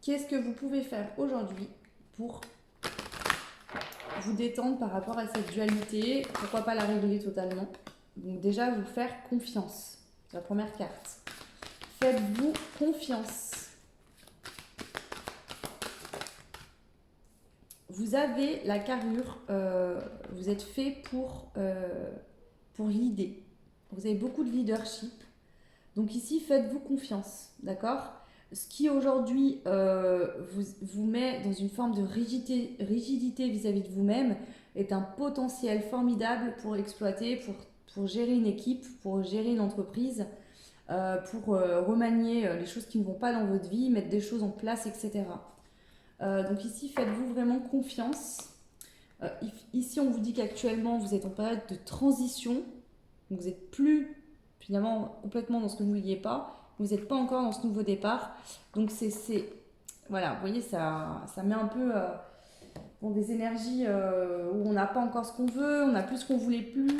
S1: Qu'est-ce que vous pouvez faire aujourd'hui pour vous détendre par rapport à cette dualité? Pourquoi pas la régler totalement? Donc déjà, vous faire confiance. C'est la première carte. Faites-vous confiance. Vous avez la carrure, vous êtes fait pour l'idée. Vous avez beaucoup de leadership. Donc ici, faites-vous confiance, d'accord? Ce qui aujourd'hui vous met dans une forme de rigidité vis-à-vis de vous-même est un potentiel formidable pour exploiter, pour gérer une équipe, pour gérer une entreprise, pour remanier les choses qui ne vont pas dans votre vie, mettre des choses en place, etc. Donc ici, faites-vous vraiment confiance. Ici, on vous dit qu'actuellement, vous êtes en période de transition. Donc vous n'êtes plus finalement complètement dans ce que vous ne vouliez pas. Vous n'êtes pas encore dans ce nouveau départ. Donc voilà, vous voyez, ça met un peu dans des énergies où on n'a pas encore ce qu'on veut, on n'a plus ce qu'on voulait plus.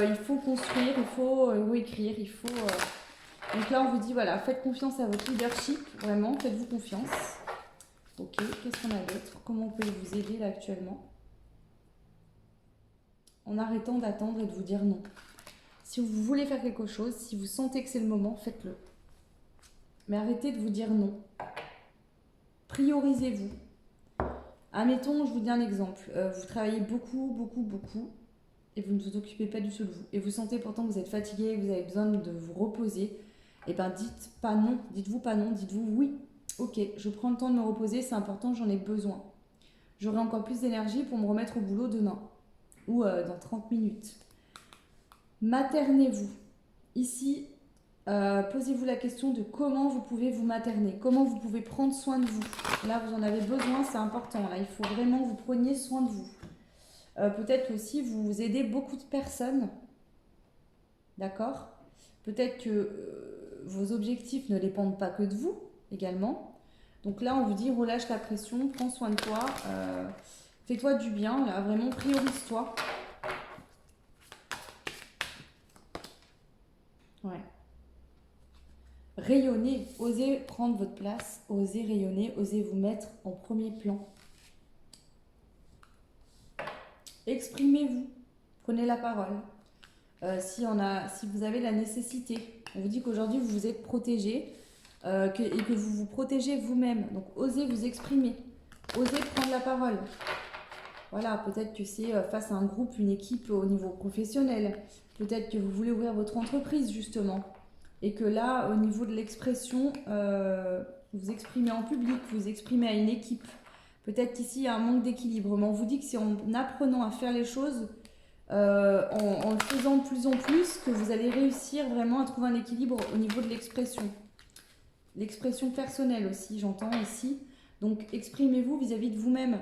S1: Il faut construire, il faut écrire, il faut... Donc là, on vous dit, voilà, faites confiance à votre leadership, vraiment, faites-vous confiance. Ok, qu'est-ce qu'on a d'autre? Comment on peut vous aider là actuellement? En arrêtant d'attendre et de vous dire non. Si vous voulez faire quelque chose, si vous sentez que c'est le moment, faites-le. Mais arrêtez de vous dire non. Priorisez-vous. Admettons, je vous dis un exemple. Vous travaillez beaucoup, et vous ne vous occupez pas du tout de vous. Et vous sentez pourtant que vous êtes fatigué, que vous avez besoin de vous reposer. Et bien dites pas non, dites-vous pas non, dites-vous oui. Ok, je prends le temps de me reposer, c'est important, j'en ai besoin. J'aurai encore plus d'énergie pour me remettre au boulot demain ou dans 30 minutes. Maternez-vous. Ici, posez-vous la question de comment vous pouvez vous materner, comment vous pouvez prendre soin de vous. Là, vous en avez besoin, c'est important. Là, il faut vraiment que vous preniez soin de vous. Peut-être aussi vous aidez beaucoup de personnes, d'accord? Peut-être que vos objectifs ne dépendent pas que de vous également. Donc là, on vous dit relâche la pression, prends soin de toi, fais-toi du bien, là, vraiment priorise-toi. Ouais. Rayonnez, osez prendre votre place, osez rayonner, osez vous mettre en premier plan. Exprimez-vous, prenez la parole. Si vous avez la nécessité, on vous dit qu'aujourd'hui vous vous êtes protégé et que vous vous protégez vous-même. Donc osez vous exprimer, osez prendre la parole. Voilà, peut-être que c'est face à un groupe, une équipe au niveau professionnel. Peut-être que vous voulez ouvrir votre entreprise justement. Et que là, au niveau de l'expression, vous exprimez en public, vous exprimez à une équipe. Peut-être qu'ici, il y a un manque d'équilibre. Mais on vous dit que c'est en apprenant à faire les choses, en le faisant de plus en plus, que vous allez réussir vraiment à trouver un équilibre au niveau de l'expression. L'expression personnelle aussi, j'entends ici. Donc, exprimez-vous vis-à-vis de vous-même.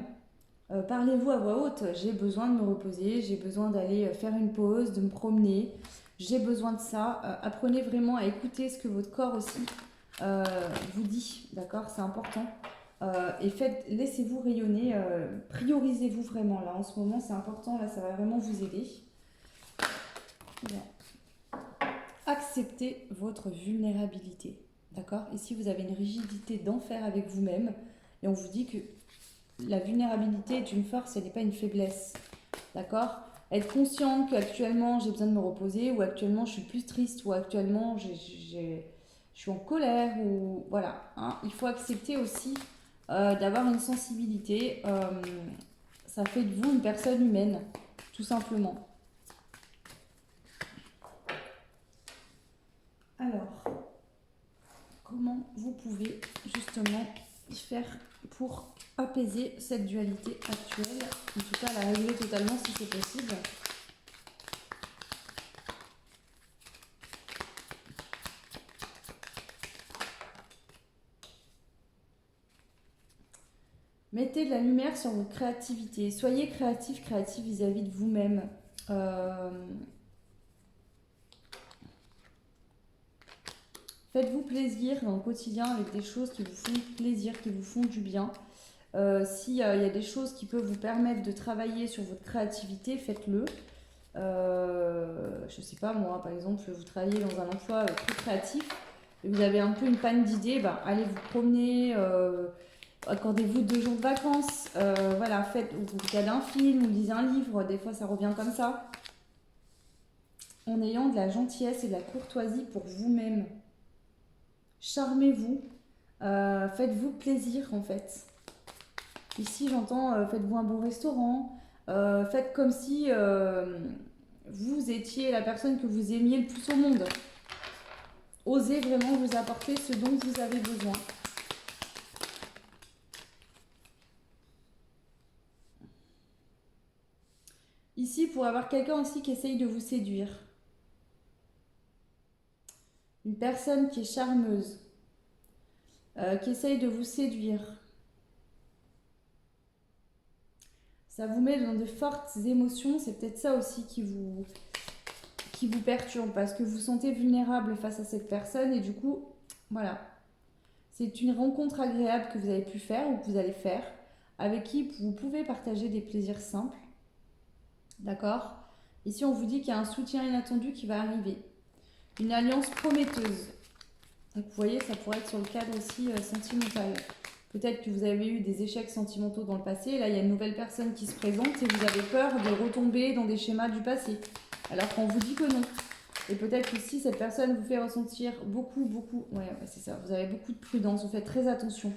S1: Parlez-vous à voix haute. J'ai besoin de me reposer, j'ai besoin d'aller faire une pause, de me promener. J'ai besoin de ça. Apprenez vraiment à écouter ce que votre corps aussi vous dit. D'accord? C'est important. Et laissez-vous rayonner. Priorisez-vous vraiment. Là, en ce moment, c'est important. Là, ça va vraiment vous aider. Bien. Acceptez votre vulnérabilité. D'accord? Ici, vous avez une rigidité d'enfer avec vous-même. Et on vous dit que la vulnérabilité est une force, elle n'est pas une faiblesse. D'accord? Être conscient qu'actuellement j'ai besoin de me reposer, ou actuellement je suis plus triste, ou actuellement je suis en colère, ou voilà. Hein. Il faut accepter aussi d'avoir une sensibilité. Ça fait de vous une personne humaine, tout simplement. Alors, comment vous pouvez justement faire pour apaiser cette dualité actuelle, en tout cas la régler totalement si c'est possible. Mettez de la lumière sur votre créativité, soyez créatif vis-à-vis de vous-même. Faites-vous plaisir dans le quotidien avec des choses qui vous font plaisir, qui vous font du bien. S'il y a des choses qui peuvent vous permettre de travailler sur votre créativité, faites-le. Je sais pas moi, par exemple, vous travaillez dans un emploi très créatif et vous avez un peu une panne d'idées, allez vous promener, accordez-vous 2 jours de vacances, voilà, vous regardez un film, vous lisez un livre, des fois ça revient comme ça. En ayant de la gentillesse et de la courtoisie pour vous-même. Charmez-vous, faites-vous plaisir en fait. Ici j'entends faites-vous un bon restaurant, faites comme si vous étiez la personne que vous aimiez le plus au monde. Osez vraiment vous apporter ce dont vous avez besoin. Ici, pour avoir quelqu'un aussi qui essaye de vous séduire. Une personne qui est charmeuse, qui essaye de vous séduire. Ça vous met dans de fortes émotions, c'est peut-être ça aussi qui vous perturbe, parce que vous vous sentez vulnérable face à cette personne et du coup, voilà. C'est une rencontre agréable que vous avez pu faire ou que vous allez faire, avec qui vous pouvez partager des plaisirs simples. D'accord? Ici, on vous dit qu'il y a un soutien inattendu qui va arriver. Une alliance prometteuse. Donc, vous voyez, ça pourrait être sur le cadre aussi sentimental. Peut-être que vous avez eu des échecs sentimentaux dans le passé. Là, il y a une nouvelle personne qui se présente et vous avez peur de retomber dans des schémas du passé. Alors qu'on vous dit que non. Et peut-être que si cette personne vous fait ressentir beaucoup... Ouais, c'est ça. Vous avez beaucoup de prudence. Vous faites très attention.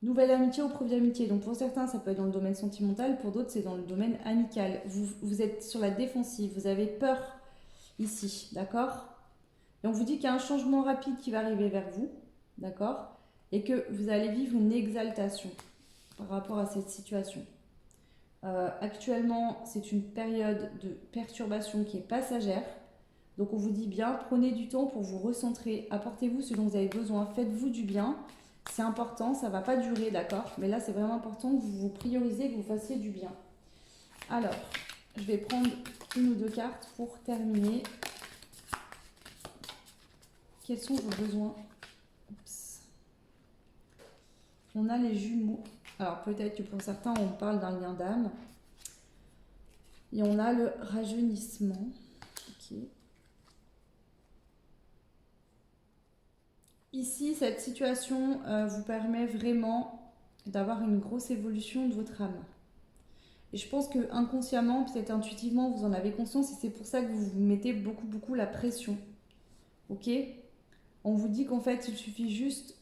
S1: Nouvelle amitié ou preuve d'amitié. Donc pour certains, ça peut être dans le domaine sentimental. Pour d'autres, c'est dans le domaine amical. Vous êtes sur la défensive. Vous avez peur ici. D'accord? Et on vous dit qu'il y a un changement rapide qui va arriver vers vous. D'accord? Et que vous allez vivre une exaltation par rapport à cette situation. Actuellement, c'est une période de perturbation qui est passagère. Donc on vous dit bien, prenez du temps pour vous recentrer, apportez-vous ce dont vous avez besoin, faites-vous du bien. C'est important, ça ne va pas durer, d'accord? Mais là, c'est vraiment important que vous vous priorisez, que vous fassiez du bien. Alors, je vais prendre une ou deux cartes pour terminer. Quels sont vos besoins? Oups. On a les jumeaux. Alors, peut-être que pour certains, on parle d'un lien d'âme. Et on a le rajeunissement. Ok. Ici, cette situation vous permet vraiment, d'avoir une grosse évolution de votre âme. Et je pense que inconsciemment, peut-être intuitivement, vous en avez conscience et c'est pour ça que vous vous mettez beaucoup la pression. Ok? On vous dit qu'en fait, il suffit juste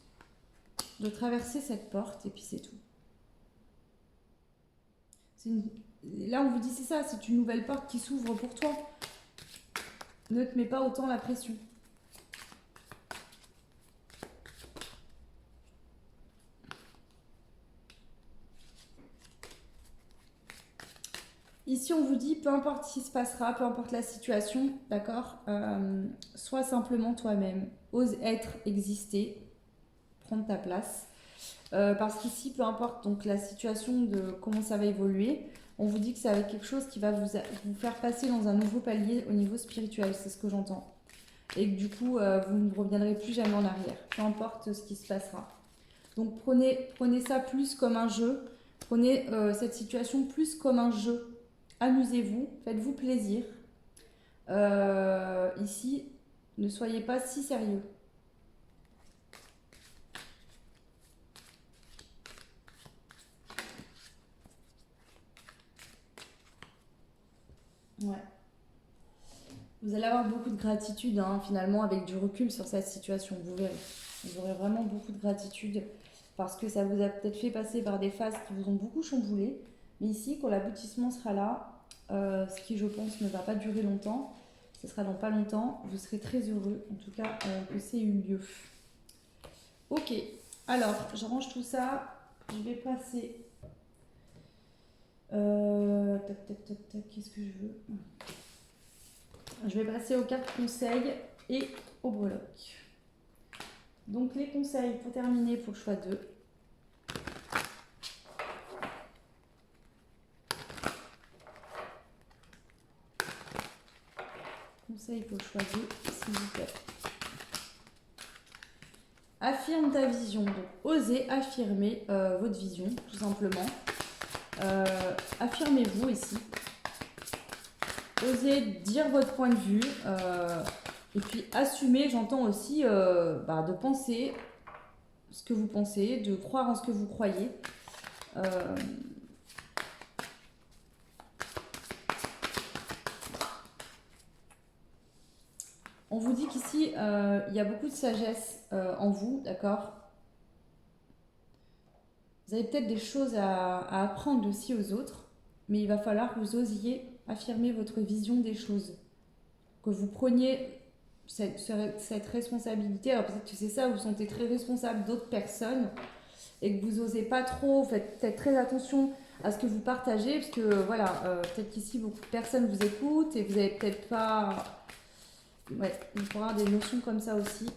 S1: de traverser cette porte et puis c'est tout. Là, on vous dit c'est ça, c'est une nouvelle porte qui s'ouvre pour toi. Ne te mets pas autant la pression. Ici, on vous dit, peu importe ce qui se passera, peu importe la situation, d'accord, sois simplement toi-même. Ose être, exister, prendre ta place. Parce qu'ici, peu importe donc, la situation de comment ça va évoluer, on vous dit que c'est avec quelque chose qui va vous faire passer dans un nouveau palier au niveau spirituel, c'est ce que j'entends. Et que du coup, vous ne reviendrez plus jamais en arrière, peu importe ce qui se passera. Donc prenez ça plus comme un jeu, prenez cette situation plus comme un jeu. Amusez-vous, faites-vous plaisir. Ici, ne soyez pas si sérieux. Ouais. Vous allez avoir beaucoup de gratitude, hein, finalement, avec du recul sur cette situation, vous verrez. Vous aurez vraiment beaucoup de gratitude parce que ça vous a peut-être fait passer par des phases qui vous ont beaucoup chamboulé. Mais ici, quand l'aboutissement sera là, ce qui, je pense, ne va pas durer longtemps, ce sera dans pas longtemps, vous serez très heureux, en tout cas, que c'est eu lieu. Ok, alors, je range tout ça. Je vais passer... qu'est-ce que je veux? Je vais passer aux cartes conseils et aux breloques. Donc les conseils pour terminer pour le choix 2. Conseil pour le choix 2, s'il vous plaît. Affirme ta vision. Donc osez affirmer votre vision, tout simplement. Affirmez-vous ici. Osez dire votre point de vue. Et puis assumer, j'entends aussi de penser ce que vous pensez, de croire en ce que vous croyez. On vous dit qu'ici, il y a beaucoup de sagesse en vous, d'accord? Vous avez peut-être des choses à apprendre aussi aux autres, mais il va falloir que vous osiez affirmer votre vision des choses. Que vous preniez cette responsabilité. Alors peut-être que c'est ça, vous vous sentez très responsable d'autres personnes et que vous n'osez pas trop, faites peut-être très attention à ce que vous partagez, parce que voilà, peut-être qu'ici beaucoup de personnes vous écoutent et vous n'avez peut-être pas... Ouais, il faut avoir des notions comme ça aussi.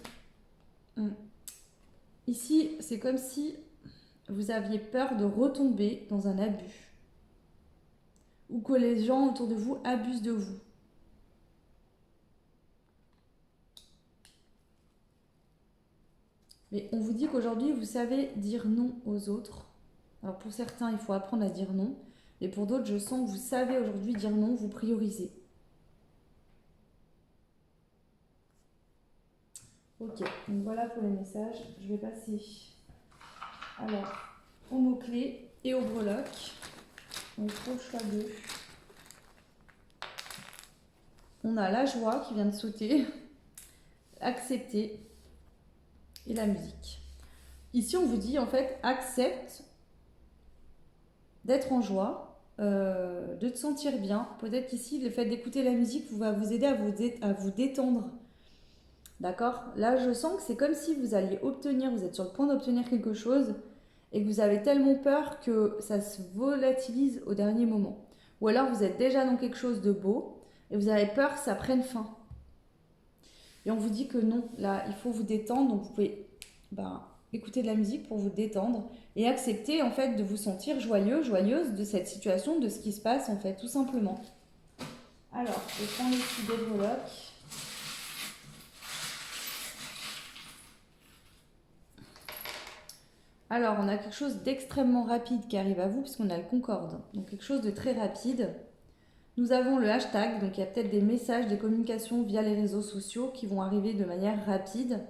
S1: Ici, c'est comme si vous aviez peur de retomber dans un abus ou que les gens autour de vous abusent de vous. Mais on vous dit qu'aujourd'hui, vous savez dire non aux autres. Alors pour certains, il faut apprendre à dire non. Mais pour d'autres, je sens que vous savez aujourd'hui dire non, vous priorisez. Ok, donc voilà pour les messages. Je vais passer alors aux mots-clés et aux breloques. Donc pour le choix 2. On a la joie qui vient de sauter, accepter et la musique. Ici, on vous dit en fait, accepte d'être en joie, de te sentir bien. Peut-être qu'ici, le fait d'écouter la musique va vous aider à vous détendre. D'accord? Là, je sens que c'est comme si vous alliez obtenir, vous êtes sur le point d'obtenir quelque chose et que vous avez tellement peur que ça se volatilise au dernier moment. Ou alors, vous êtes déjà dans quelque chose de beau et vous avez peur que ça prenne fin. Et on vous dit que non, là, il faut vous détendre. Donc, vous pouvez écouter de la musique pour vous détendre et accepter, en fait, de vous sentir joyeux, joyeuse de cette situation, de ce qui se passe, en fait, tout simplement. Alors, je prends les petits des breloques. Alors, on a quelque chose d'extrêmement rapide qui arrive à vous, puisqu'on a le Concorde. Donc, quelque chose de très rapide. Nous avons le hashtag, donc il y a peut-être des messages, des communications via les réseaux sociaux qui vont arriver de manière rapide.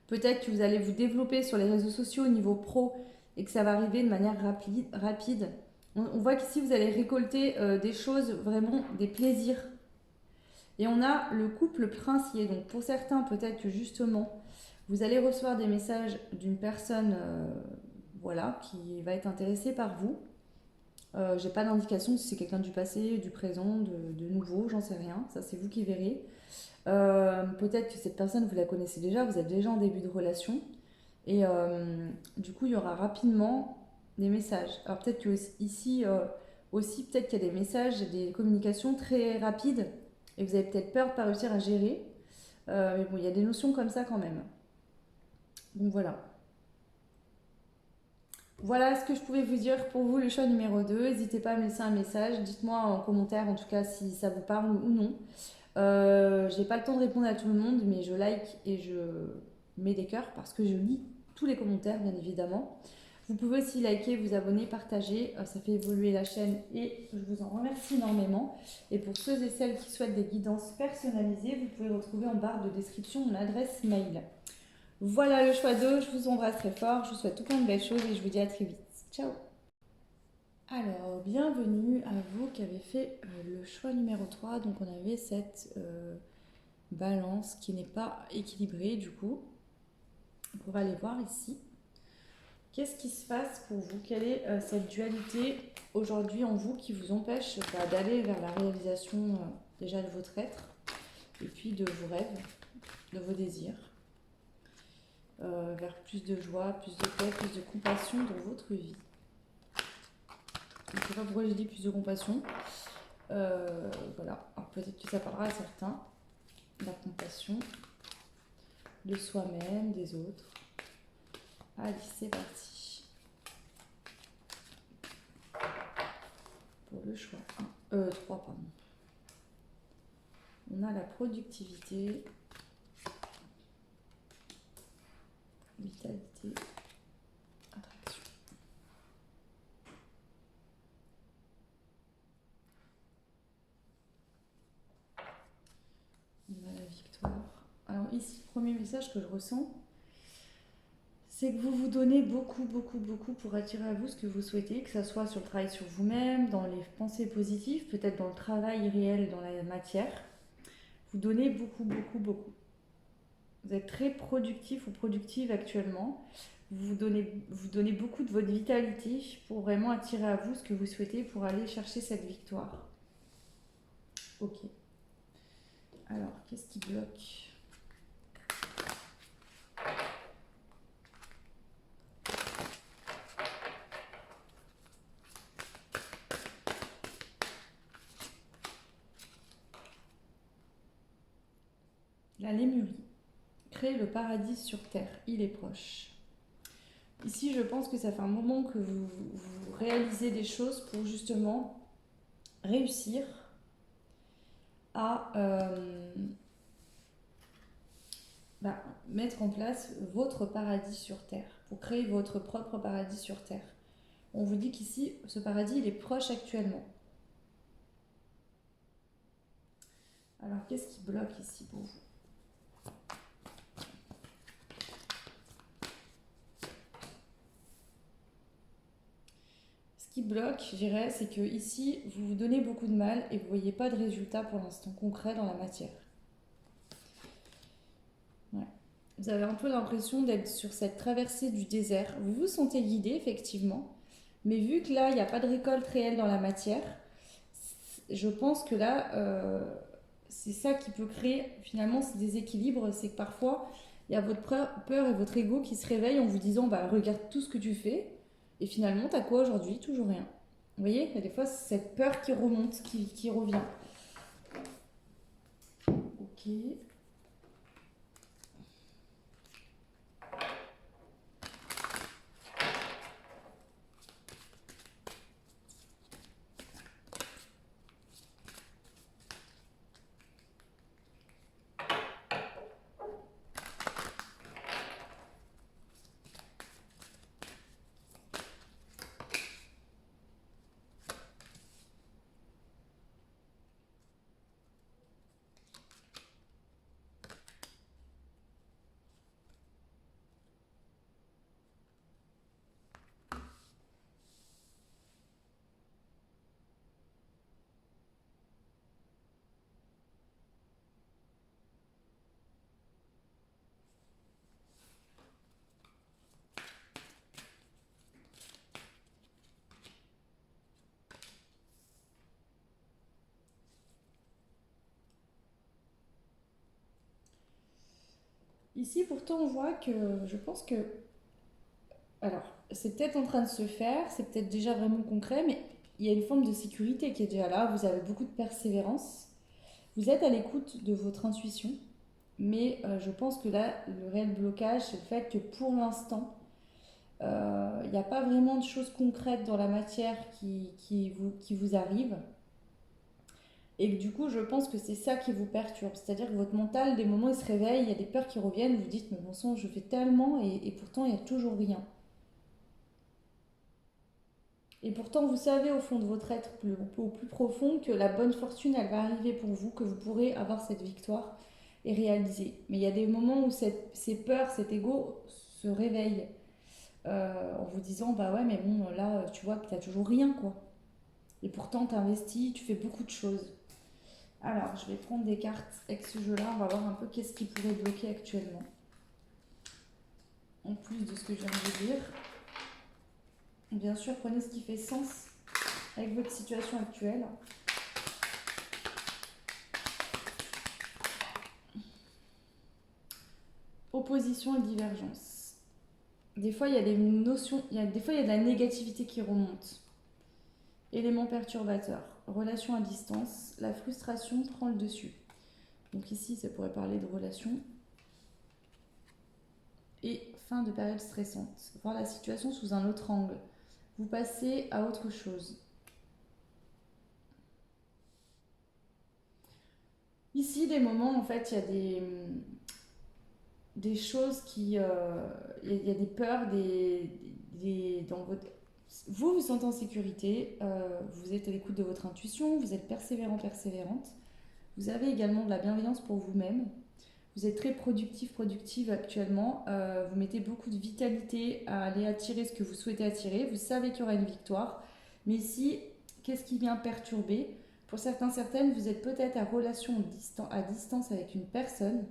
S1: Peut-être que vous allez vous développer sur les réseaux sociaux au niveau pro et que ça va arriver de manière rapide. On voit qu'ici, vous allez récolter des choses, vraiment des plaisirs. Et on a le couple princier. Donc pour certains, peut-être que justement, vous allez recevoir des messages d'une personne voilà, qui va être intéressée par vous. J'ai pas d'indication si c'est quelqu'un du passé, du présent, de nouveau, j'en sais rien. Ça, c'est vous qui verrez. Peut-être que cette personne, vous la connaissez déjà, vous êtes déjà en début de relation. Et du coup, il y aura rapidement des messages. Alors peut-être que ici aussi, peut-être qu'il y a des messages, des communications très rapides et vous avez peut-être peur de ne pas réussir à gérer. Mais bon, il y a des notions comme ça quand même. Donc voilà. Voilà ce que je pouvais vous dire pour vous, le choix numéro 2. N'hésitez pas à me laisser un message. Dites-moi en commentaire en tout cas si ça vous parle ou non. J'ai pas le temps de répondre à tout le monde, mais je like et je mets des cœurs parce que je lis tous les commentaires, bien évidemment. Vous pouvez aussi liker, vous abonner, partager, ça fait évoluer la chaîne et je vous en remercie énormément. Et pour ceux et celles qui souhaitent des guidances personnalisées, vous pouvez retrouver en barre de description mon adresse mail. Voilà le choix 2, je vous embrasse très fort, je vous souhaite tout plein de belles choses et je vous dis à très vite. Ciao. Alors, bienvenue à vous qui avez fait le choix numéro 3. Donc, on avait cette balance qui n'est pas équilibrée du coup. On va aller voir ici. Qu'est-ce qui se passe pour vous? Quelle est cette dualité aujourd'hui en vous qui vous empêche d'aller vers la réalisation déjà de votre être et puis de vos rêves, de vos désirs, vers plus de joie, plus de paix, plus de compassion dans votre vie? Je ne sais pas pourquoi j'ai dit plus de compassion. Voilà, alors peut-être que ça parlera à certains. La compassion de soi-même, des autres. Allez, c'est parti. Pour le choix 3, pardon. On a la productivité, vitalité, attraction. On a la victoire. Alors ici, le premier message que je ressens, c'est que vous vous donnez beaucoup pour attirer à vous ce que vous souhaitez, que ce soit sur le travail sur vous-même, dans les pensées positives, peut-être dans le travail réel, dans la matière. Vous donnez beaucoup. Vous êtes très productif ou productive actuellement. Vous donnez beaucoup de votre vitalité pour vraiment attirer à vous ce que vous souhaitez pour aller chercher cette victoire. Ok. Alors, qu'est-ce qui bloque? La lémurie. Créer le paradis sur terre, il est proche. Ici, je pense que ça fait un moment que vous réalisez des choses pour justement réussir à mettre en place votre paradis sur terre, pour créer votre propre paradis sur terre. On vous dit qu'ici, ce paradis, il est proche actuellement. Alors, qu'est-ce qui bloque ici pour vous? Ce qui bloque, je dirais, c'est que ici, vous vous donnez beaucoup de mal et vous ne voyez pas de résultat pour l'instant concret dans la matière. Ouais. Vous avez un peu l'impression d'être sur cette traversée du désert. Vous vous sentez guidé, effectivement. Mais vu que là, il n'y a pas de récolte réelle dans la matière, je pense que là, c'est ça qui peut créer finalement ce déséquilibre. C'est que parfois, il y a votre peur et votre ego qui se réveillent en vous disant bah, regarde tout ce que tu fais. Et finalement, t'as quoi aujourd'hui? Toujours rien. Vous voyez, il y a des fois cette peur qui remonte, qui revient. Ok. Ici, pourtant, on voit que je pense que... Alors, c'est peut-être en train de se faire, c'est peut-être déjà vraiment concret, mais il y a une forme de sécurité qui est déjà là. Vous avez beaucoup de persévérance. Vous êtes à l'écoute de votre intuition. Mais je pense que là, le réel blocage, c'est le fait que pour l'instant, il n'y a pas vraiment de choses concrètes dans la matière qui vous arrivent. Et que du coup, je pense que c'est ça qui vous perturbe. C'est-à-dire que votre mental, des moments, il se réveille, il y a des peurs qui reviennent, vous dites, mais bon sang, je fais tellement, et pourtant, il n'y a toujours rien. Et pourtant, vous savez au fond de votre être, au plus profond, que la bonne fortune, elle va arriver pour vous, que vous pourrez avoir cette victoire et réaliser. Mais il y a des moments où ces peurs, cet ego se réveille en vous disant, bah ouais, mais bon, là, tu vois que tu n'as toujours rien, quoi. Et pourtant, tu investis, tu fais beaucoup de choses. Alors, je vais prendre des cartes avec ce jeu-là, on va voir un peu qu'est-ce qui pourrait bloquer actuellement. En plus de ce que je viens de vous dire. Bien sûr, prenez ce qui fait sens avec votre situation actuelle. Opposition et divergence. Des fois, il y a des notions, des fois, il y a de la négativité qui remonte. Éléments perturbateurs. Relation à distance. La frustration prend le dessus. Donc ici, ça pourrait parler de relation. Et fin de période stressante. Voir la situation sous un autre angle. Vous passez à autre chose. Ici, des moments, en fait, il y a des choses qui... il y a des peurs, dans votre... Vous vous sentez en sécurité, vous êtes à l'écoute de votre intuition, vous êtes persévérant, persévérante. Vous avez également de la bienveillance pour vous-même. Vous êtes très productif, productive actuellement. Vous mettez beaucoup de vitalité à aller attirer ce que vous souhaitez attirer. Vous savez qu'il y aura une victoire. Mais ici, qu'est-ce qui vient perturber? Pour certains, certaines, vous êtes peut-être à relation à distance avec une personne.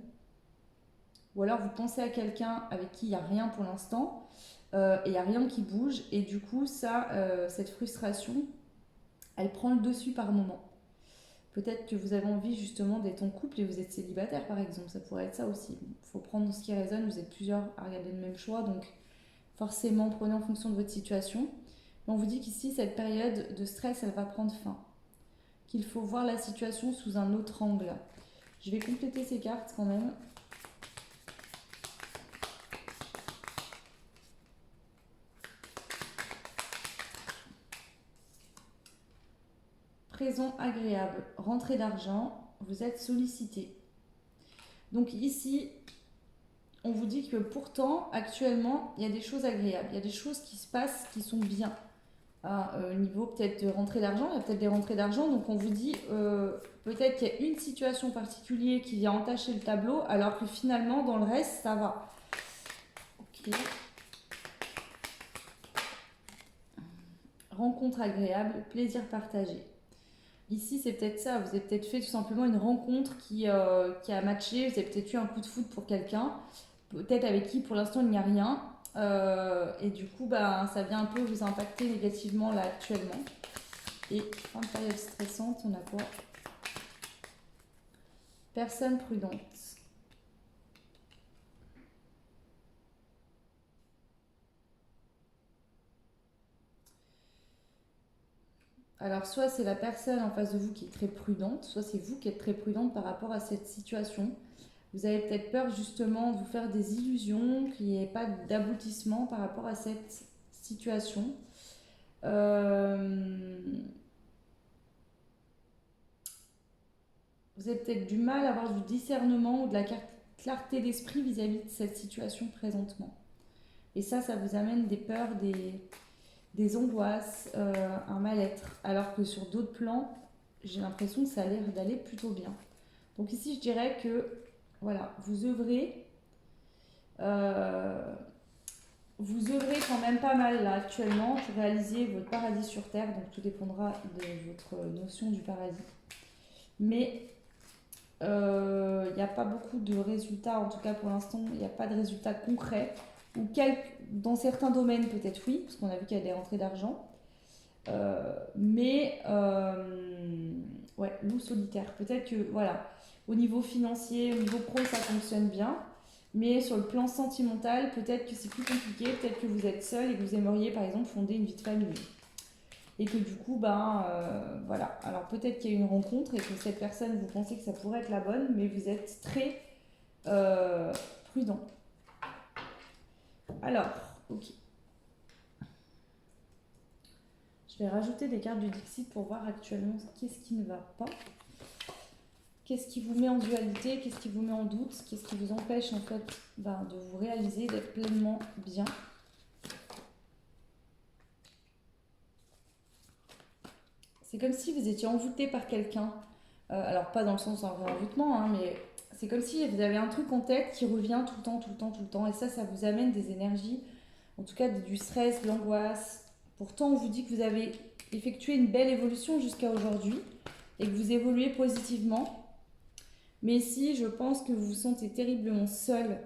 S1: Ou alors vous pensez à quelqu'un avec qui il n'y a rien pour l'instant. Et il n'y a rien qui bouge. Et du coup, cette frustration, elle prend le dessus par moment. Peut-être que vous avez envie justement d'être en couple et vous êtes célibataire par exemple, ça pourrait être ça aussi. Il faut prendre ce qui résonne, vous êtes plusieurs à regarder le même choix, donc forcément prenez en fonction de votre situation. Mais on vous dit qu'ici, cette période de stress, elle va prendre fin. Qu'il faut voir la situation sous un autre angle. Je vais compléter ces cartes quand même. Présent agréable, rentrée d'argent, vous êtes sollicité. Donc ici, on vous dit que pourtant, actuellement, il y a des choses agréables, il y a des choses qui se passent qui sont bien. Au niveau peut-être de rentrée d'argent, il y a peut-être des rentrées d'argent, donc on vous dit peut-être qu'il y a une situation particulière qui vient entacher le tableau, alors que finalement, dans le reste, ça va. Ok. Rencontre agréable, plaisir partagé. Ici, c'est peut-être ça. Vous avez peut-être fait tout simplement une rencontre qui a matché. Vous avez peut-être eu un coup de foudre pour quelqu'un, peut-être avec qui pour l'instant il n'y a rien. Et du coup, bah, ça vient un peu vous impacter négativement là actuellement. Et fin de période stressante, on a quoi? Personne prudente. Alors, soit c'est la personne en face de vous qui est très prudente, soit c'est vous qui êtes très prudente par rapport à cette situation. Vous avez peut-être peur justement de vous faire des illusions, qu'il n'y ait pas d'aboutissement par rapport à cette situation. Euh, vous avez peut-être du mal à avoir du discernement ou de la clarté d'esprit vis-à-vis de cette situation présentement. Et ça vous amène des peurs, des angoisses, un mal-être. Alors que sur d'autres plans, j'ai l'impression que ça a l'air d'aller plutôt bien. Donc ici, je dirais que voilà, euh, vous œuvrez quand même pas mal là actuellement pour réaliser votre paradis sur Terre. Donc tout dépendra de votre notion du paradis. Mais il n'y a pas beaucoup de résultats, en tout cas pour l'instant, il n'y a pas de résultats concrets. Ou dans certains domaines, peut-être oui, parce qu'on a vu qu'il y a des rentrées d'argent. Ouais, loup solitaire. Peut-être que, voilà, au niveau financier, au niveau pro, ça fonctionne bien. Mais sur le plan sentimental, peut-être que c'est plus compliqué, peut-être que vous êtes seul et que vous aimeriez par exemple fonder une vie de famille. Et que du coup, voilà. Alors peut-être qu'il y a une rencontre et que cette personne, vous pensez que ça pourrait être la bonne, mais vous êtes très prudent. Alors, ok. Je vais rajouter des cartes du Dixit pour voir actuellement qu'est-ce qui ne va pas. Qu'est-ce qui vous met en dualité, qu'est-ce qui vous met en doute, qu'est-ce qui vous empêche en fait de vous réaliser, d'être pleinement bien. C'est comme si vous étiez envoûté par quelqu'un. Alors pas dans le sens envoûtement, hein, mais c'est comme si vous avez un truc en tête qui revient tout le temps, tout le temps, tout le temps. Et ça vous amène des énergies, en tout cas du stress, de l'angoisse. Pourtant, on vous dit que vous avez effectué une belle évolution jusqu'à aujourd'hui et que vous évoluez positivement. Mais ici, je pense que vous vous sentez terriblement seul.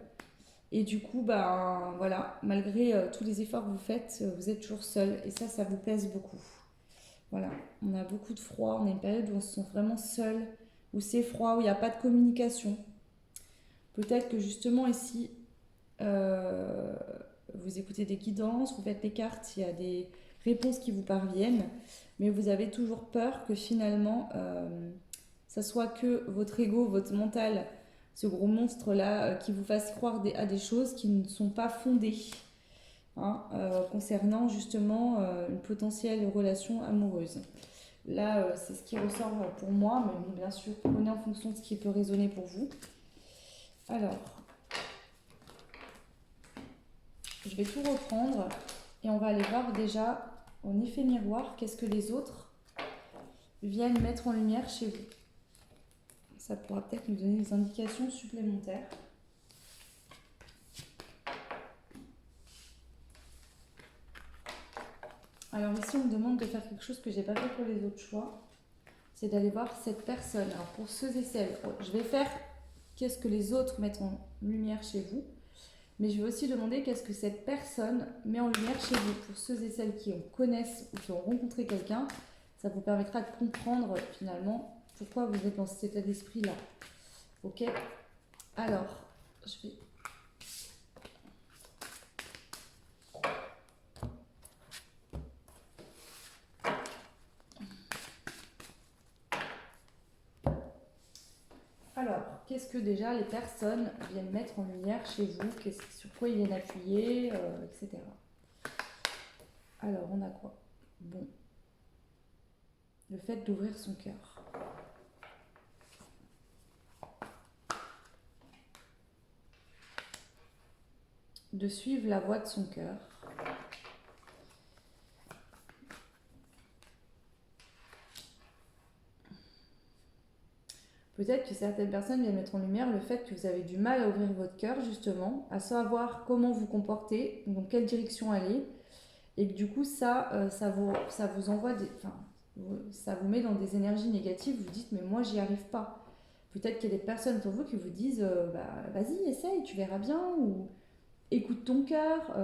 S1: Et du coup, voilà, malgré tous les efforts que vous faites, vous êtes toujours seul. Et ça vous pèse beaucoup. Voilà, on a beaucoup de froid, on a une période où on se sent vraiment seul, où c'est froid, où il n'y a pas de communication. Peut-être que justement ici, vous écoutez des guidances, vous faites les cartes, il y a des réponses qui vous parviennent, mais vous avez toujours peur que finalement, ça soit que votre ego, votre mental, ce gros monstre-là, qui vous fasse croire à des choses qui ne sont pas fondées. Concernant justement une potentielle relation amoureuse. Là, c'est ce qui ressort pour moi, mais bien sûr, prenez en fonction de ce qui peut résonner pour vous. Alors, je vais tout reprendre et on va aller voir déjà en effet miroir qu'est-ce que les autres viennent mettre en lumière chez vous. Ça pourra peut-être nous donner des indications supplémentaires. Alors ici, on me demande de faire quelque chose que j'ai pas fait pour les autres choix. C'est d'aller voir cette personne. Alors pour ceux et celles, je vais faire qu'est-ce que les autres mettent en lumière chez vous. Mais je vais aussi demander qu'est-ce que cette personne met en lumière chez vous. Pour ceux et celles qui en connaissent ou qui ont rencontré quelqu'un, ça vous permettra de comprendre finalement pourquoi vous êtes dans cet état d'esprit-là. Ok? Alors, je vais... Alors, qu'est-ce que déjà les personnes viennent mettre en lumière chez vous? Sur quoi ils viennent appuyer, etc. Alors, on a quoi? Bon. Le fait d'ouvrir son cœur. De suivre la voie de son cœur. Peut-être que certaines personnes viennent mettre en lumière le fait que vous avez du mal à ouvrir votre cœur, justement, à savoir comment vous comporter, dans quelle direction aller, et que du coup, ça vous envoie ça vous met dans des énergies négatives, vous dites, mais moi, j'y arrive pas. Peut-être qu'il y a des personnes autour de vous qui vous disent, vas-y, essaye, tu verras bien, ou écoute ton cœur,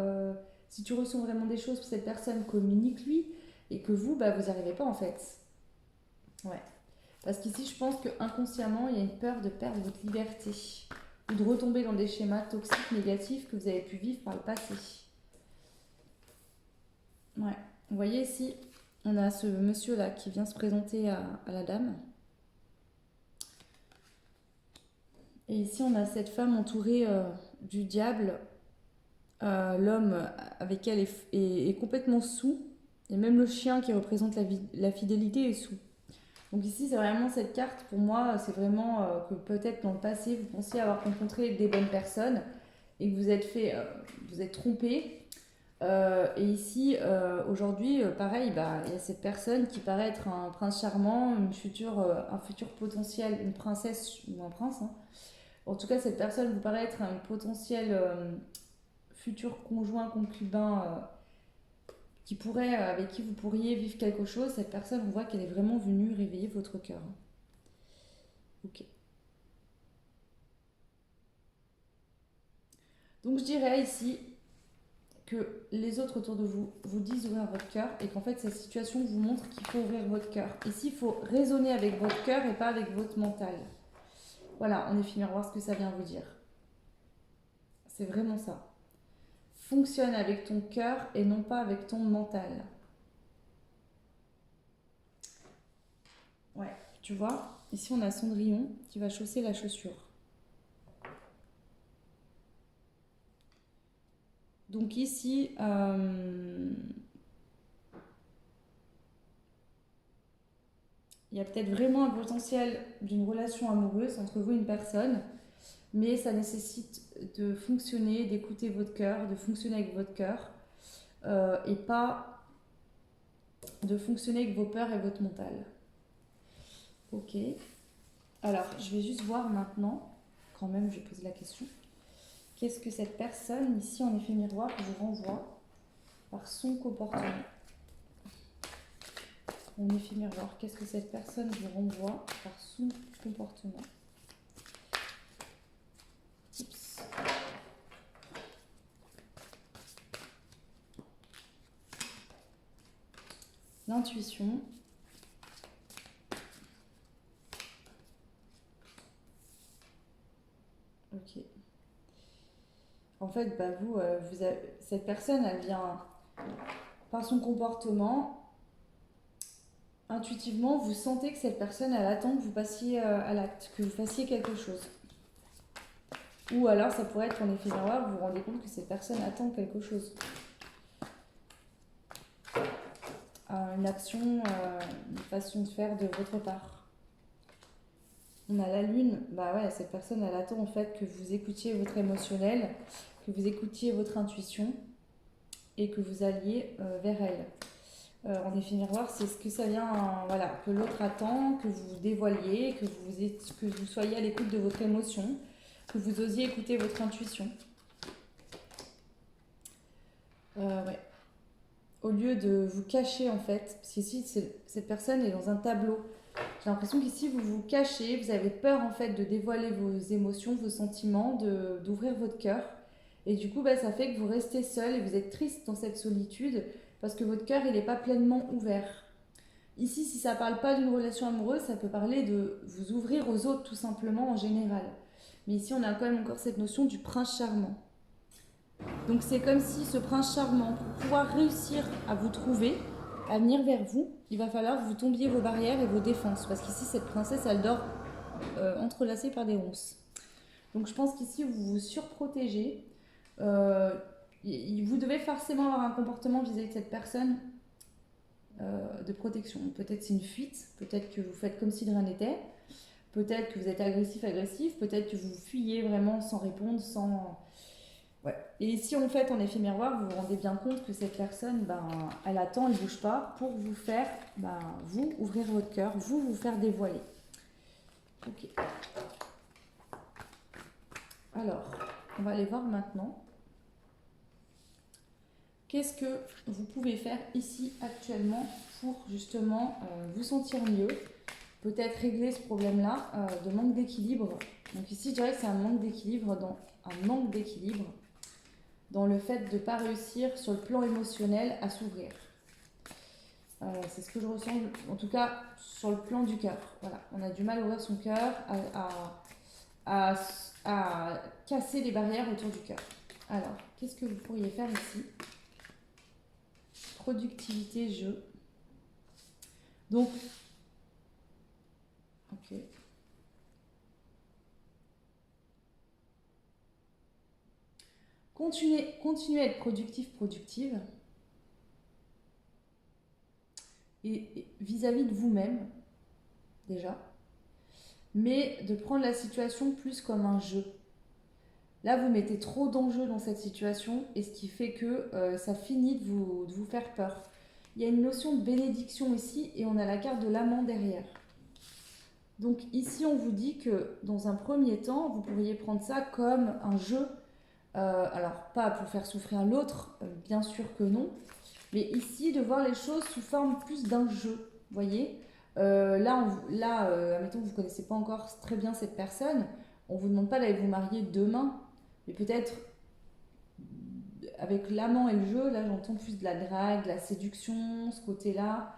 S1: si tu ressens vraiment des choses pour cette personne, communique-lui, et que vous, vous n'arrivez pas en fait. Ouais. Parce qu'ici, je pense qu'inconsciemment, il y a une peur de perdre votre liberté ou de retomber dans des schémas toxiques, négatifs que vous avez pu vivre par le passé. Ouais. Vous voyez ici, on a ce monsieur-là qui vient se présenter à la dame. Et ici, on a cette femme entourée du diable. L'homme avec elle est complètement saoul. Et même le chien qui représente la fidélité est saoul. Donc ici, c'est vraiment cette carte, pour moi, c'est vraiment que peut-être dans le passé, vous pensiez avoir rencontré des bonnes personnes et que vous êtes trompé. Et ici, aujourd'hui, pareil, il y a cette personne qui paraît être un prince charmant, un futur potentiel, une princesse ou un prince. Hein. En tout cas, cette personne vous paraît être un potentiel futur conjoint, concubin avec qui vous pourriez vivre quelque chose. Cette personne, on voit qu'elle est vraiment venue réveiller votre cœur. Ok. Donc je dirais ici que les autres autour de vous vous disent d'ouvrir votre cœur et qu'en fait cette situation vous montre qu'il faut ouvrir votre cœur. Ici, il faut raisonner avec votre cœur et pas avec votre mental. Voilà, en effet, miroir, ce que ça vient vous dire. C'est vraiment ça. Fonctionne avec ton cœur et non pas avec ton mental. Ouais, tu vois, ici on a Cendrillon qui va chausser la chaussure. Donc ici, il y a peut-être vraiment un potentiel d'une relation amoureuse entre vous et une personne, mais ça nécessite de fonctionner, d'écouter votre cœur, de fonctionner avec votre cœur, et pas de fonctionner avec vos peurs et votre mental. Ok. Alors, je vais juste voir maintenant, quand même, je pose la question. Qu'est-ce que cette personne, ici en effet miroir, vous renvoie par son comportement? En effet miroir, qu'est-ce que cette personne vous renvoie par son comportement? Oups. L'intuition. Ok. En fait, bah cette personne, elle vient par son comportement. Intuitivement, vous sentez que cette personne, elle attend que vous passiez à l'acte, que vous fassiez quelque chose. Ou alors, ça pourrait être en effet miroir, vous vous rendez compte que cette personne attend quelque chose. Une action, une façon de faire de votre part. On a la lune, bah ouais, cette personne, elle attend en fait que vous écoutiez votre émotionnel, que vous écoutiez votre intuition et que vous alliez vers elle. En effet miroir, c'est ce que ça vient, voilà, que l'autre attend, que vous dévoiliez, que vous soyez à l'écoute de votre émotion, que vous osiez écouter votre intuition. Ouais. Au lieu de vous cacher en fait, parce qu'ici cette personne est dans un tableau. J'ai l'impression qu'ici vous vous cachez, vous avez peur en fait de dévoiler vos émotions, vos sentiments, d'ouvrir votre cœur. Et du coup, bah, ça fait que vous restez seul et vous êtes triste dans cette solitude parce que votre cœur il n'est pas pleinement ouvert. Ici, si ça ne parle pas d'une relation amoureuse, ça peut parler de vous ouvrir aux autres tout simplement en général. Mais ici, on a quand même encore cette notion du prince charmant. Donc c'est comme si ce prince charmant, pour pouvoir réussir à vous trouver, à venir vers vous, il va falloir que vous tombiez vos barrières et vos défenses. Parce qu'ici, cette princesse, elle dort entrelacée par des ronces. Donc je pense qu'ici, vous vous surprotégez. Vous devez forcément avoir un comportement vis-à-vis de cette personne de protection. Peut-être c'est une fuite, peut-être que vous faites comme si de rien n'était, peut-être que vous êtes agressif, peut-être que vous fuyez vraiment sans répondre, sans... Ouais. Et ici, en fait, en effet miroir, vous vous rendez bien compte que cette personne, ben, elle attend, elle ne bouge pas pour vous faire, ben, vous, ouvrir votre cœur, vous faire dévoiler. Ok. Alors, on va aller voir maintenant. Qu'est-ce que vous pouvez faire ici actuellement pour justement vous sentir mieux, peut-être régler ce problème-là de manque d'équilibre. Donc ici, je dirais que c'est un manque d'équilibre dans le fait de ne pas réussir sur le plan émotionnel à s'ouvrir. C'est ce que je ressens, en tout cas sur le plan du cœur. Voilà, on a du mal à ouvrir son cœur, à casser les barrières autour du cœur. Alors, qu'est-ce que vous pourriez faire ici? Productivité, jeu. Donc, ok. Continuez à être productif, productive. Et vis-à-vis de vous-même, déjà. Mais de prendre la situation plus comme un jeu. Là, vous mettez trop d'enjeux dans cette situation et ce qui fait que ça finit de vous faire peur. Il y a une notion de bénédiction ici et on a la carte de l'amant derrière. Donc ici, on vous dit que dans un premier temps, vous pourriez prendre ça comme un jeu. Alors, pas pour faire souffrir l'autre, bien sûr que non. Mais ici, de voir les choses sous forme plus d'un jeu. Vous voyez admettons que vous ne connaissez pas encore très bien cette personne. On ne vous demande pas d'aller vous marier demain. Mais peut-être avec l'amant et le jeu, là j'entends plus de la drague, de la séduction, ce côté-là.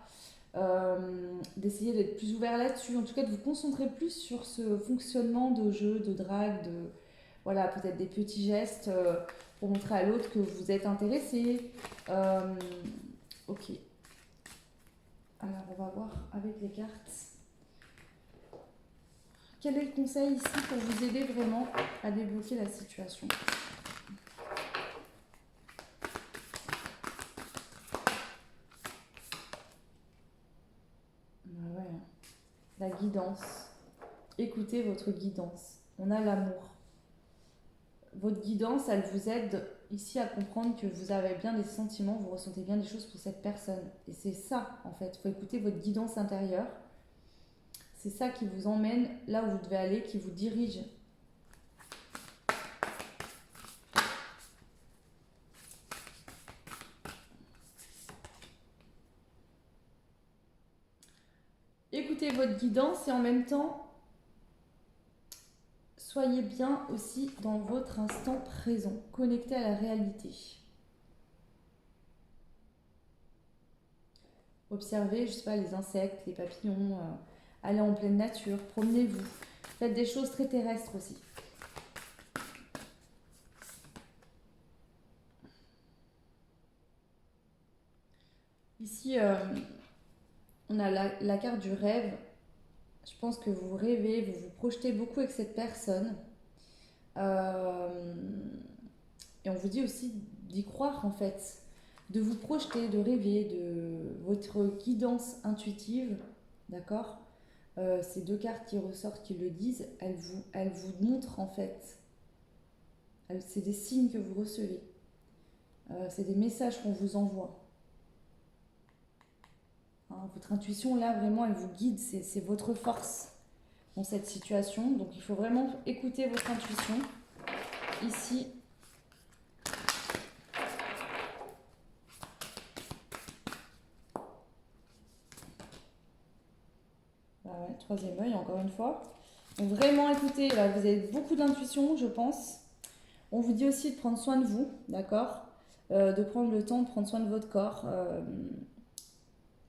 S1: D'essayer d'être plus ouvert là-dessus, en tout cas de vous concentrer plus sur ce fonctionnement de jeu, de drague, voilà, peut-être des petits gestes pour montrer à l'autre que vous êtes intéressé. Ok. Alors, on va voir avec les cartes. Quel est le conseil ici pour vous aider vraiment à débloquer la situation? Ah ouais. La guidance. Écoutez votre guidance. On a l'amour. Votre guidance, elle vous aide ici à comprendre que vous avez bien des sentiments, vous ressentez bien des choses pour cette personne. Et c'est ça, en fait. Il faut écouter votre guidance intérieure. C'est ça qui vous emmène là où vous devez aller, qui vous dirige. Écoutez votre guidance et en même temps, soyez bien aussi dans votre instant présent, connecté à la réalité. Observez, je sais pas, les insectes, les papillons, allez en pleine nature, promenez-vous. Faites des choses très terrestres aussi. Ici, on a la carte du rêve. Je pense que vous rêvez, vous vous projetez beaucoup avec cette personne. Et on vous dit aussi d'y croire en fait, de vous projeter, de rêver, de votre guidance intuitive, d'accord. Ces deux cartes qui ressortent, qui le disent, elles vous montrent en fait, c'est des signes que vous recevez, c'est des messages qu'on vous envoie. Hein, votre intuition là vraiment elle vous guide, c'est votre force dans cette situation, donc il faut vraiment écouter votre intuition. Ici, bah ouais, troisième œil encore une fois. Donc vraiment écoutez, là, vous avez beaucoup d'intuition je pense. On vous dit aussi de prendre soin de vous, d'accord, de prendre le temps de prendre soin de votre corps,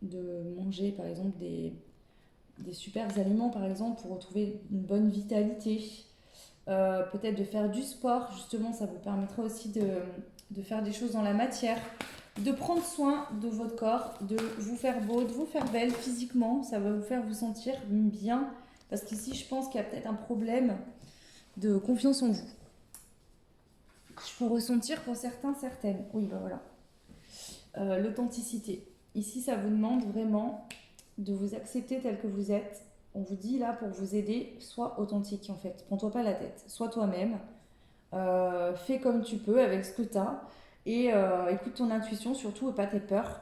S1: de manger par exemple des super aliments par exemple pour retrouver une bonne vitalité. Peut-être de faire du sport, justement ça vous permettra aussi de faire des choses dans la matière, de prendre soin de votre corps, de vous faire beau, de vous faire belle physiquement, ça va vous faire vous sentir bien, parce qu'ici je pense qu'il y a peut-être un problème de confiance en vous. Je peux ressentir pour certains, certaines. Oui, bah voilà. L'authenticité. Ici, ça vous demande vraiment de vous accepter tel que vous êtes. On vous dit là, pour vous aider, sois authentique en fait. Prends-toi pas la tête. Sois toi-même. Fais comme tu peux avec ce que tu as. Et écoute ton intuition surtout et pas tes peurs.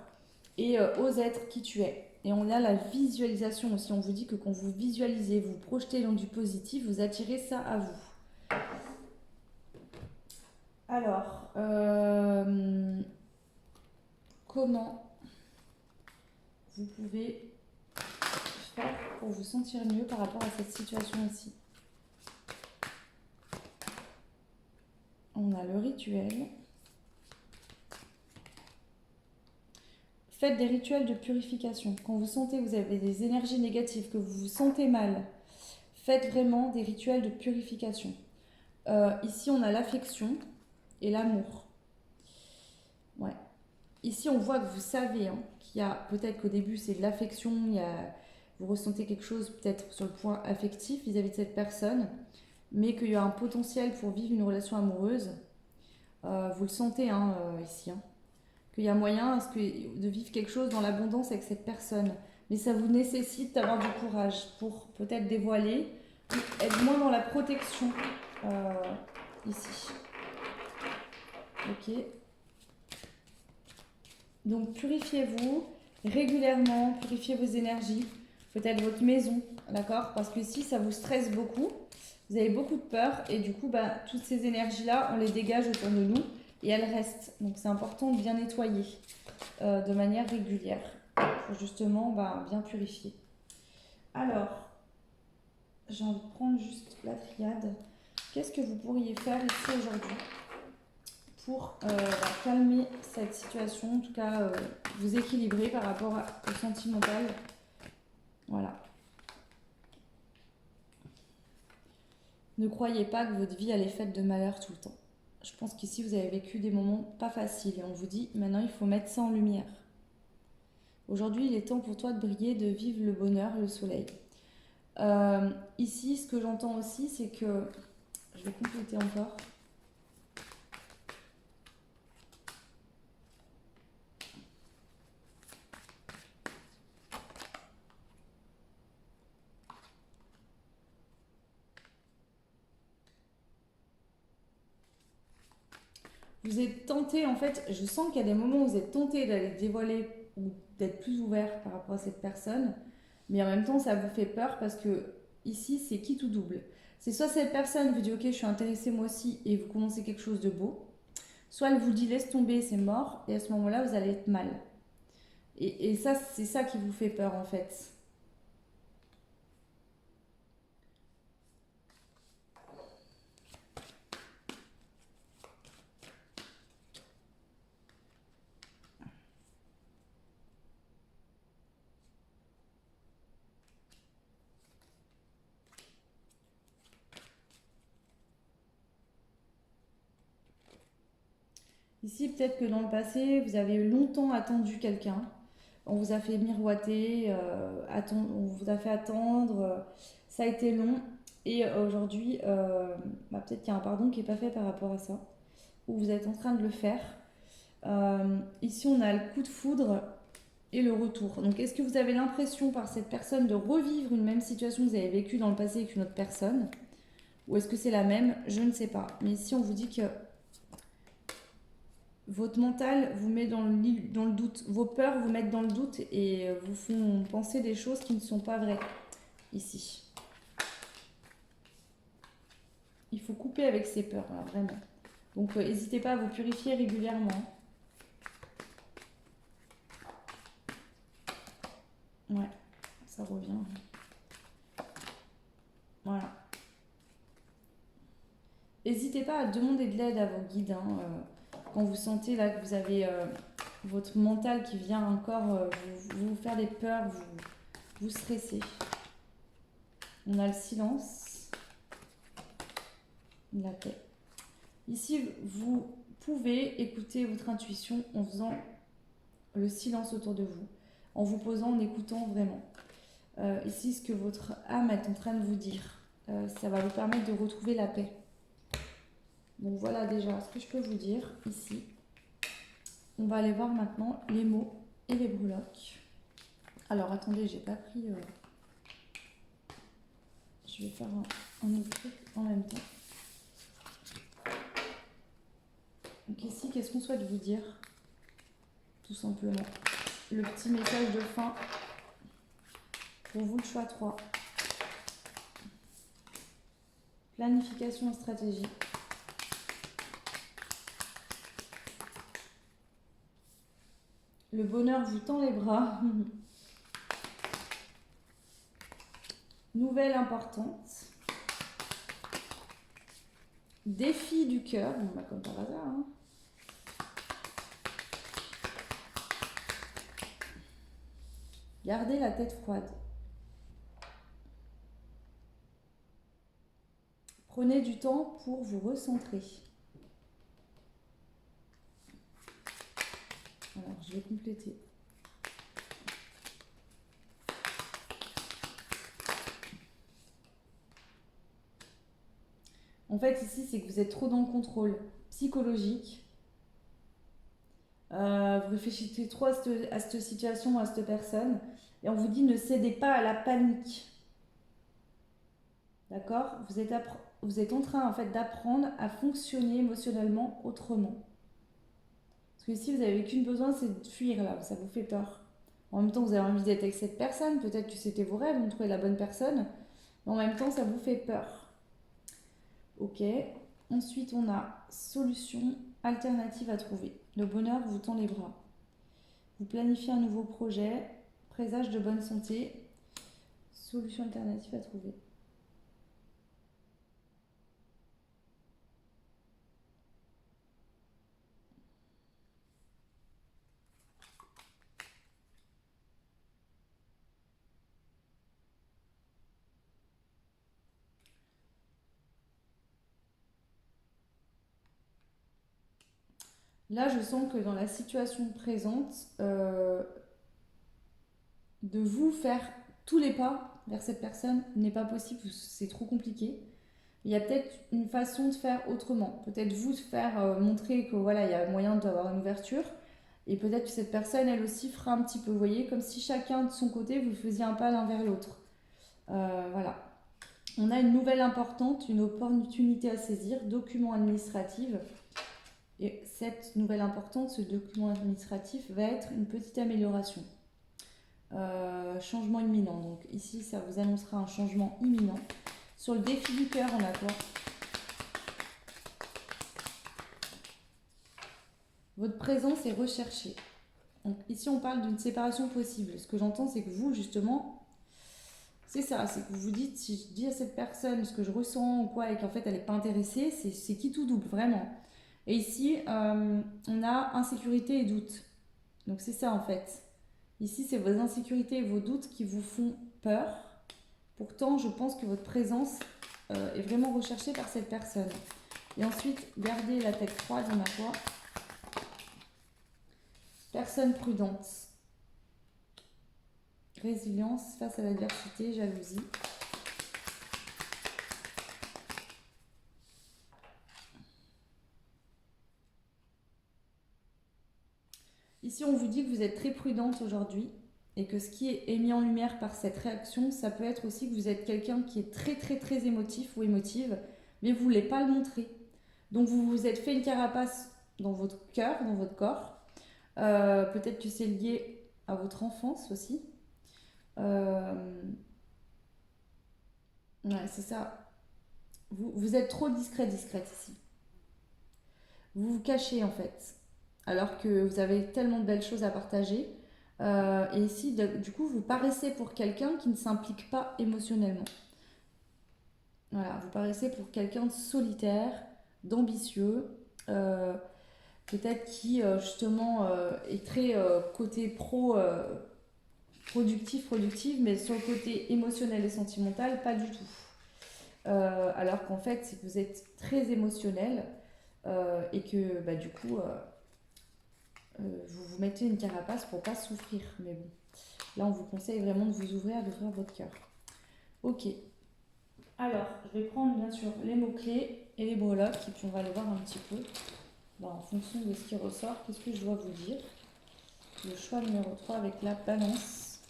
S1: Et ose être qui tu es. Et on a la visualisation aussi. On vous dit que quand vous visualisez, vous projetez dans du positif, vous attirez ça à vous. Alors, comment vous pouvez faire pour vous sentir mieux par rapport à cette situation ici? On a le rituel. Faites des rituels de purification. Quand vous sentez que vous avez des énergies négatives, que vous vous sentez mal, faites vraiment des rituels de purification. Ici, on a l'affection et l'amour. Ouais. Ici, on voit que vous savez qu'il y a peut-être qu'au début, c'est de l'affection, vous ressentez quelque chose peut-être sur le point affectif vis-à-vis de cette personne, mais qu'il y a un potentiel pour vivre une relation amoureuse. Vous le sentez ici, qu'il y a moyen de vivre quelque chose dans l'abondance avec cette personne. Mais ça vous nécessite d'avoir du courage pour peut-être dévoiler, être moins dans la protection ici. Ok. Donc purifiez-vous régulièrement, purifiez vos énergies, peut-être votre maison, d'accord? Parce que si ça vous stresse beaucoup, vous avez beaucoup de peur et du coup, toutes ces énergies-là, on les dégage autour de nous et elles restent. Donc c'est important de bien nettoyer de manière régulière pour justement bien purifier. Alors, j'ai envie de prendre juste la triade. Qu'est-ce que vous pourriez faire ici aujourd'hui pour calmer cette situation, en tout cas vous équilibrer par rapport au sentimental? Voilà. Ne croyez pas que votre vie elle est faite de malheur tout le temps. Je pense qu'ici vous avez vécu des moments pas faciles et on vous dit maintenant il faut mettre ça en lumière. Aujourd'hui il est temps pour toi de briller, de vivre le bonheur, le soleil. Ici ce que j'entends aussi c'est que, je vais compléter encore, vous êtes tenté en fait, je sens qu'il y a des moments où vous êtes tenté d'aller dévoiler ou d'être plus ouvert par rapport à cette personne, mais en même temps ça vous fait peur parce que ici c'est qui tout double. C'est soit cette personne vous dit ok je suis intéressée moi aussi et vous commencez quelque chose de beau, soit elle vous dit laisse tomber c'est mort et à ce moment-là vous allez être mal. Et ça c'est ça qui vous fait peur en fait. Ici peut-être que dans le passé vous avez longtemps attendu quelqu'un, on vous a fait miroiter, on vous a fait attendre, ça a été long et aujourd'hui peut-être qu'il y a un pardon qui n'est pas fait par rapport à ça, ou vous êtes en train de le faire. Ici on a le coup de foudre et le retour. Donc est-ce que vous avez l'impression par cette personne de revivre une même situation que vous avez vécue dans le passé avec une autre personne, ou est-ce que c'est la même? Je ne sais pas. Mais ici on vous dit que votre mental vous met dans le doute, vos peurs vous mettent dans le doute et vous font penser des choses qui ne sont pas vraies ici. Il faut couper avec ces peurs là, vraiment. Donc n'hésitez pas à vous purifier régulièrement. Ouais, ça revient. Voilà. N'hésitez pas à demander de l'aide à vos guides hein, quand vous sentez là que vous avez votre mental qui vient encore vous faire des peurs, vous stresser. On a le silence, la paix. Ici, vous pouvez écouter votre intuition en faisant le silence autour de vous, en vous posant, en écoutant vraiment. Ici, ce que votre âme est en train de vous dire, ça va vous permettre de retrouver la paix. Donc voilà déjà ce que je peux vous dire ici. On va aller voir maintenant les mots et les breloques. Alors attendez, j'ai pas pris... Je vais faire un autre truc en même temps. Donc ici, qu'est-ce qu'on souhaite vous dire? Tout simplement. Le petit message de fin. Pour vous, le choix 3. Planification et stratégie. Le bonheur vous tend les bras. Nouvelle importante. Défi du cœur. Bon, comme par hasard. Hein. Gardez la tête froide. Prenez du temps pour vous recentrer. Alors, je vais compléter. En fait, ici, c'est que vous êtes trop dans le contrôle psychologique. Vous réfléchissez trop à cette situation, à cette personne. Et on vous dit ne cédez pas à la panique. D'accord? Vous êtes en train en fait d'apprendre à fonctionner émotionnellement autrement. Parce que si vous avez qu'une besoin, c'est de fuir là, ça vous fait peur. En même temps, vous avez envie d'être avec cette personne, peut-être que c'était vos rêves, vous trouvez la bonne personne, mais en même temps, ça vous fait peur. Ok. Ensuite, on a solution alternative à trouver. Le bonheur vous tend les bras. Vous planifiez un nouveau projet, présage de bonne santé, solution alternative à trouver. Là, je sens que dans la situation présente, de vous faire tous les pas vers cette personne n'est pas possible, c'est trop compliqué. Il y a peut-être une façon de faire autrement. Peut-être vous de faire montrer que voilà, il y a moyen d'avoir une ouverture. Et peut-être que cette personne, elle aussi, fera un petit peu. Vous voyez, comme si chacun de son côté, vous faisiez un pas l'un vers l'autre. Voilà. On a une nouvelle importante, une opportunité à saisir, document administratif. Et cette nouvelle importante, ce document administratif, va être une petite amélioration. Changement imminent. Donc ici, ça vous annoncera un changement imminent. Sur le défi du cœur, on a quoi? Votre présence est recherchée. Donc ici, on parle d'une séparation possible. Ce que j'entends, c'est que vous, justement, c'est ça. C'est que vous vous dites, si je dis à cette personne ce que je ressens ou quoi, et qu'en fait, elle n'est pas intéressée, c'est qui tout double, vraiment. Et ici, on a insécurité et doute. Donc c'est ça, en fait. Ici, c'est vos insécurités et vos doutes qui vous font peur. Pourtant, je pense que votre présence est vraiment recherchée par cette personne. Et ensuite, gardez la tête froide, ma foi. Personne prudente. Résilience face à l'adversité, jalousie. Ici, on vous dit que vous êtes très prudente aujourd'hui et que ce qui est mis en lumière par cette réaction, ça peut être aussi que vous êtes quelqu'un qui est très très très émotif ou émotive, mais vous ne voulez pas le montrer. Donc vous vous êtes fait une carapace dans votre cœur, dans votre corps. Peut-être que c'est lié à votre enfance aussi. Euh, ouais, c'est ça. Vous êtes trop discrète ici. Vous vous cachez en fait, alors que vous avez tellement de belles choses à partager. Et ici, du coup, vous paraissez pour quelqu'un qui ne s'implique pas émotionnellement. Voilà, vous paraissez pour quelqu'un de solitaire, d'ambitieux, euh, peut-être qui justement est très côté productif, mais sur le côté émotionnel et sentimental, pas du tout. Alors qu'en fait, c'est que vous êtes très émotionnel et que bah, du coup, vous vous mettez une carapace pour pas souffrir. Mais bon, là, on vous conseille vraiment de vous ouvrir, d'ouvrir votre cœur. Ok. Alors, je vais prendre bien sûr les mots-clés et les breloques, et puis on va aller voir un petit peu, bah, en fonction de ce qui ressort, qu'est-ce que je dois vous dire. Le choix numéro 3 avec la balance.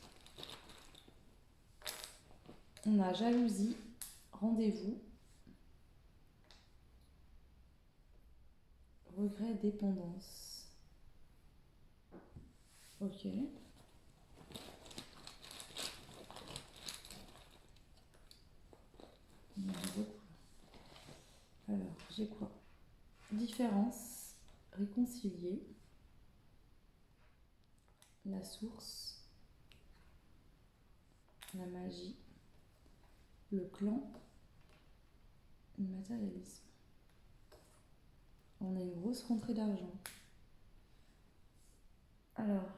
S1: On a jalousie, rendez-vous, regret, dépendance. Ok. Il y en a beaucoup. Alors, j'ai quoi? Différence, réconcilier, la source, la magie, le clan, le matérialisme. On a une grosse rentrée d'argent. Alors,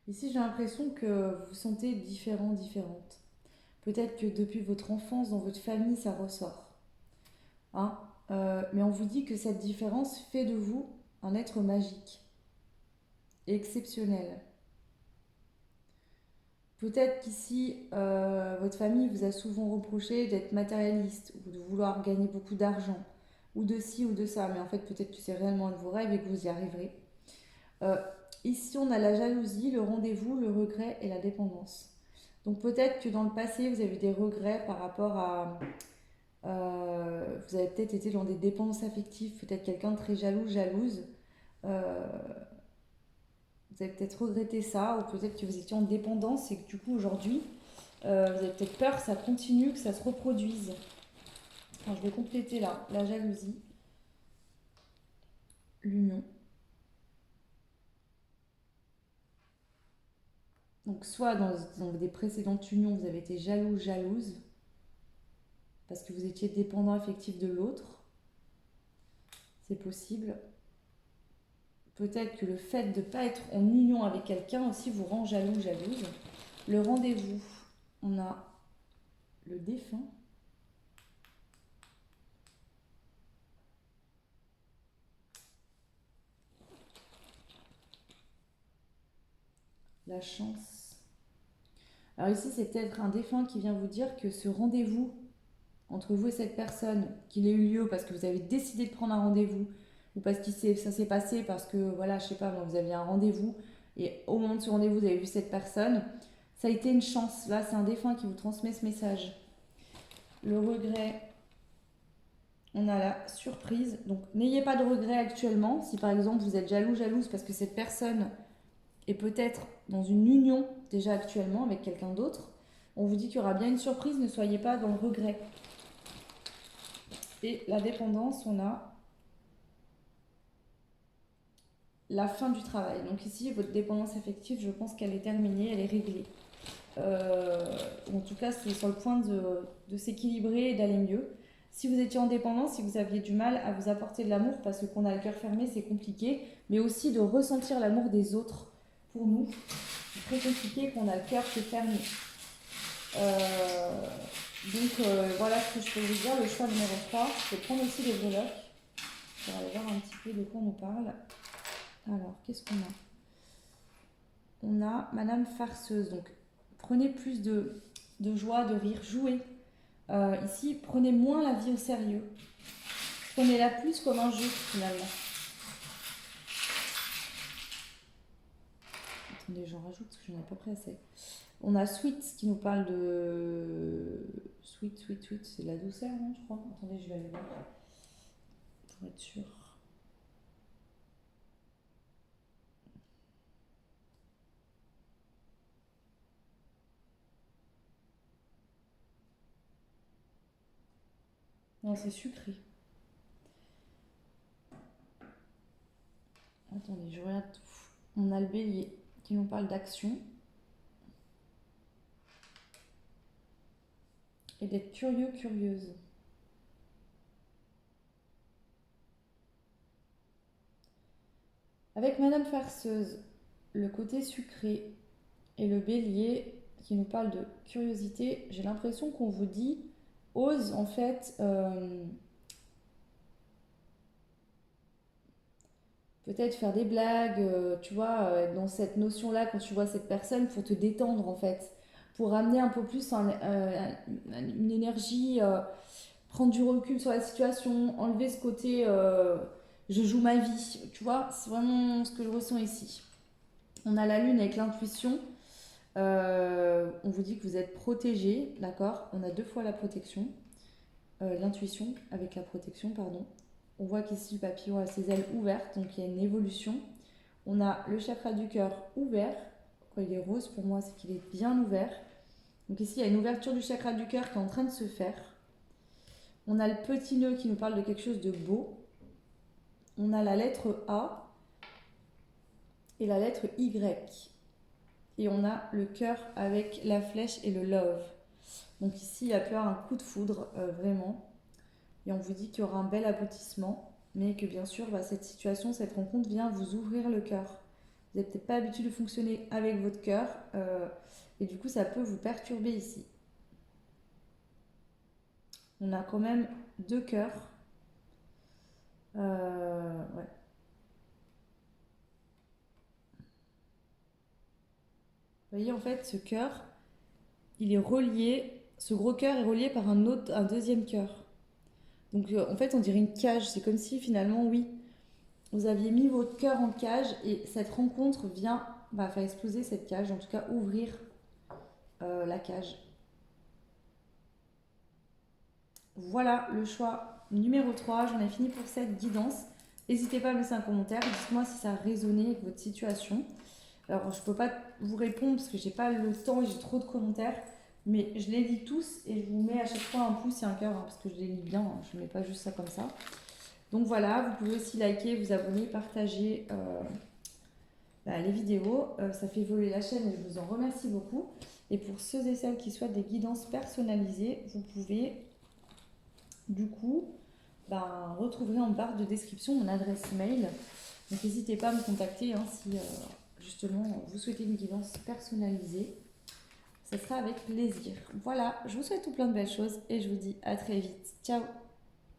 S1: ici j'ai l'impression que vous vous sentez différente. Peut-être que depuis votre enfance, dans votre famille, ça ressort. Hein. Mais on vous dit que cette différence fait de vous un être magique, exceptionnel. Peut-être qu'ici, votre famille vous a souvent reproché d'être matérialiste ou de vouloir gagner beaucoup d'argent, ou de ci ou de ça, mais en fait peut-être que c'est réellement un de vos rêves et que vous y arriverez. Euh, Ici, on a la jalousie, le rendez-vous, le regret et la dépendance. Donc peut-être que dans le passé, vous avez eu des regrets par rapport à... vous avez peut-être été dans des dépendances affectives, peut-être quelqu'un de très jaloux, jalouse. Euh, Vous avez peut-être regretté ça, ou peut-être que vous étiez en dépendance et que du coup aujourd'hui, vous avez peut-être peur que ça continue, que ça se reproduise. Enfin, je vais compléter là, la jalousie, l'union. Donc soit dans des précédentes unions, vous avez été jaloux, jalouse, parce que vous étiez dépendant affectif de l'autre. C'est possible. peut-être que le fait de ne pas être en union avec quelqu'un aussi vous rend jaloux, jalouse. Le rendez-vous, on a le défunt. La chance. Alors ici, c'est peut-être un défunt qui vient vous dire que ce rendez-vous entre vous et cette personne, qu'il ait eu lieu parce que vous avez décidé de prendre un rendez-vous ou parce que ça s'est passé parce que, voilà, je sais pas, vous aviez un rendez-vous et au moment de ce rendez-vous, vous avez vu cette personne, ça a été une chance. Là, c'est un défunt qui vous transmet ce message. Le regret, on a la surprise. Donc, n'ayez pas de regret actuellement. Si par exemple, vous êtes jaloux, jalouse parce que cette personne est peut-être dans une union déjà actuellement avec quelqu'un d'autre, on vous dit qu'il y aura bien une surprise, ne soyez pas dans le regret. Et la dépendance, on a la fin du travail. Donc ici, votre dépendance affective, je pense qu'elle est terminée, elle est réglée. En tout cas, c'est sur le point de s'équilibrer et d'aller mieux. Si vous étiez en dépendance, si vous aviez du mal à vous apporter de l'amour parce qu'on a le cœur fermé, c'est compliqué, mais aussi de ressentir l'amour des autres. Pour nous, c'est très compliqué qu'on a le cœur qui est fermé. Voilà ce que je peux vous dire. Le choix numéro 3, c'est prendre aussi les breloques. On va aller voir un petit peu de quoi on nous parle. Alors, qu'est-ce qu'on a? On a Madame Farceuse. Donc, prenez plus de joie, de rire, jouez. Ici, prenez moins la vie au sérieux. Prenez-la plus comme un jeu, finalement. Attendez, j'en rajoute parce que j'en ai pas pris assez. On a Sweet qui nous parle de... Sweet, c'est de la douceur, non, je crois. Attendez, je vais aller voir. Pour être sûr. Non, c'est sucré. Attendez, je regarde tout. On a le bélier qui nous parle d'action. Et d'être curieux, curieuse. Avec Madame Farceuse, le côté sucré et le bélier qui nous parle de curiosité, j'ai l'impression qu'on vous dit, ose en fait peut-être faire des blagues, tu vois, dans cette notion-là, quand tu vois cette personne, pour te détendre en fait, pour amener un peu plus une énergie, prendre du recul sur la situation, enlever ce côté je joue ma vie, tu vois, c'est vraiment ce que je ressens ici. On a la lune avec l'intuition. On vous dit que vous êtes protégé, d'accord? On a 2 fois la protection, l'intuition avec la protection, pardon. On voit qu'ici le papillon a ses ailes ouvertes, donc il y a une évolution. On a le chakra du cœur ouvert. Quand il est rose, pour moi, c'est qu'il est bien ouvert. Donc ici, il y a une ouverture du chakra du cœur qui est en train de se faire. On a le petit nœud qui nous parle de quelque chose de beau. On a la lettre A et la lettre Y. Et on a le cœur avec la flèche et le love. Donc ici, il y a pu avoir un coup de foudre, vraiment. Et on vous dit qu'il y aura un bel aboutissement, mais que bien sûr, cette situation, cette rencontre vient vous ouvrir le cœur. Vous n'êtes peut-être pas habitué de fonctionner avec votre cœur, et du coup, ça peut vous perturber ici. On a quand même 2 cœurs. Ouais. Vous voyez, en fait, ce cœur, il est relié, ce gros cœur est relié par un deuxième cœur. Donc, en fait, on dirait une cage. C'est comme si, finalement, oui, vous aviez mis votre cœur en cage et cette rencontre vient faire exploser cette cage, en tout cas ouvrir la cage. Voilà le choix numéro 3. J'en ai fini pour cette guidance. N'hésitez pas à me laisser un commentaire. Dites-moi si ça a résonné avec votre situation. Alors, je ne peux pas vous répondre parce que j'ai pas le temps et j'ai trop de commentaires. Mais je les lis tous et je vous mets à chaque fois un pouce et un cœur parce que je les lis bien. Je ne mets pas juste ça comme ça. Donc voilà, vous pouvez aussi liker, vous abonner, partager les vidéos. Ça fait évoluer la chaîne et je vous en remercie beaucoup. Et pour ceux et celles qui souhaitent des guidances personnalisées, vous pouvez du coup retrouver en barre de description mon adresse mail. Donc n'hésitez pas à me contacter hein, si justement vous souhaitez une guidance personnalisée. Ce sera avec plaisir. Voilà, je vous souhaite tout plein de belles choses et je vous dis à très vite. Ciao!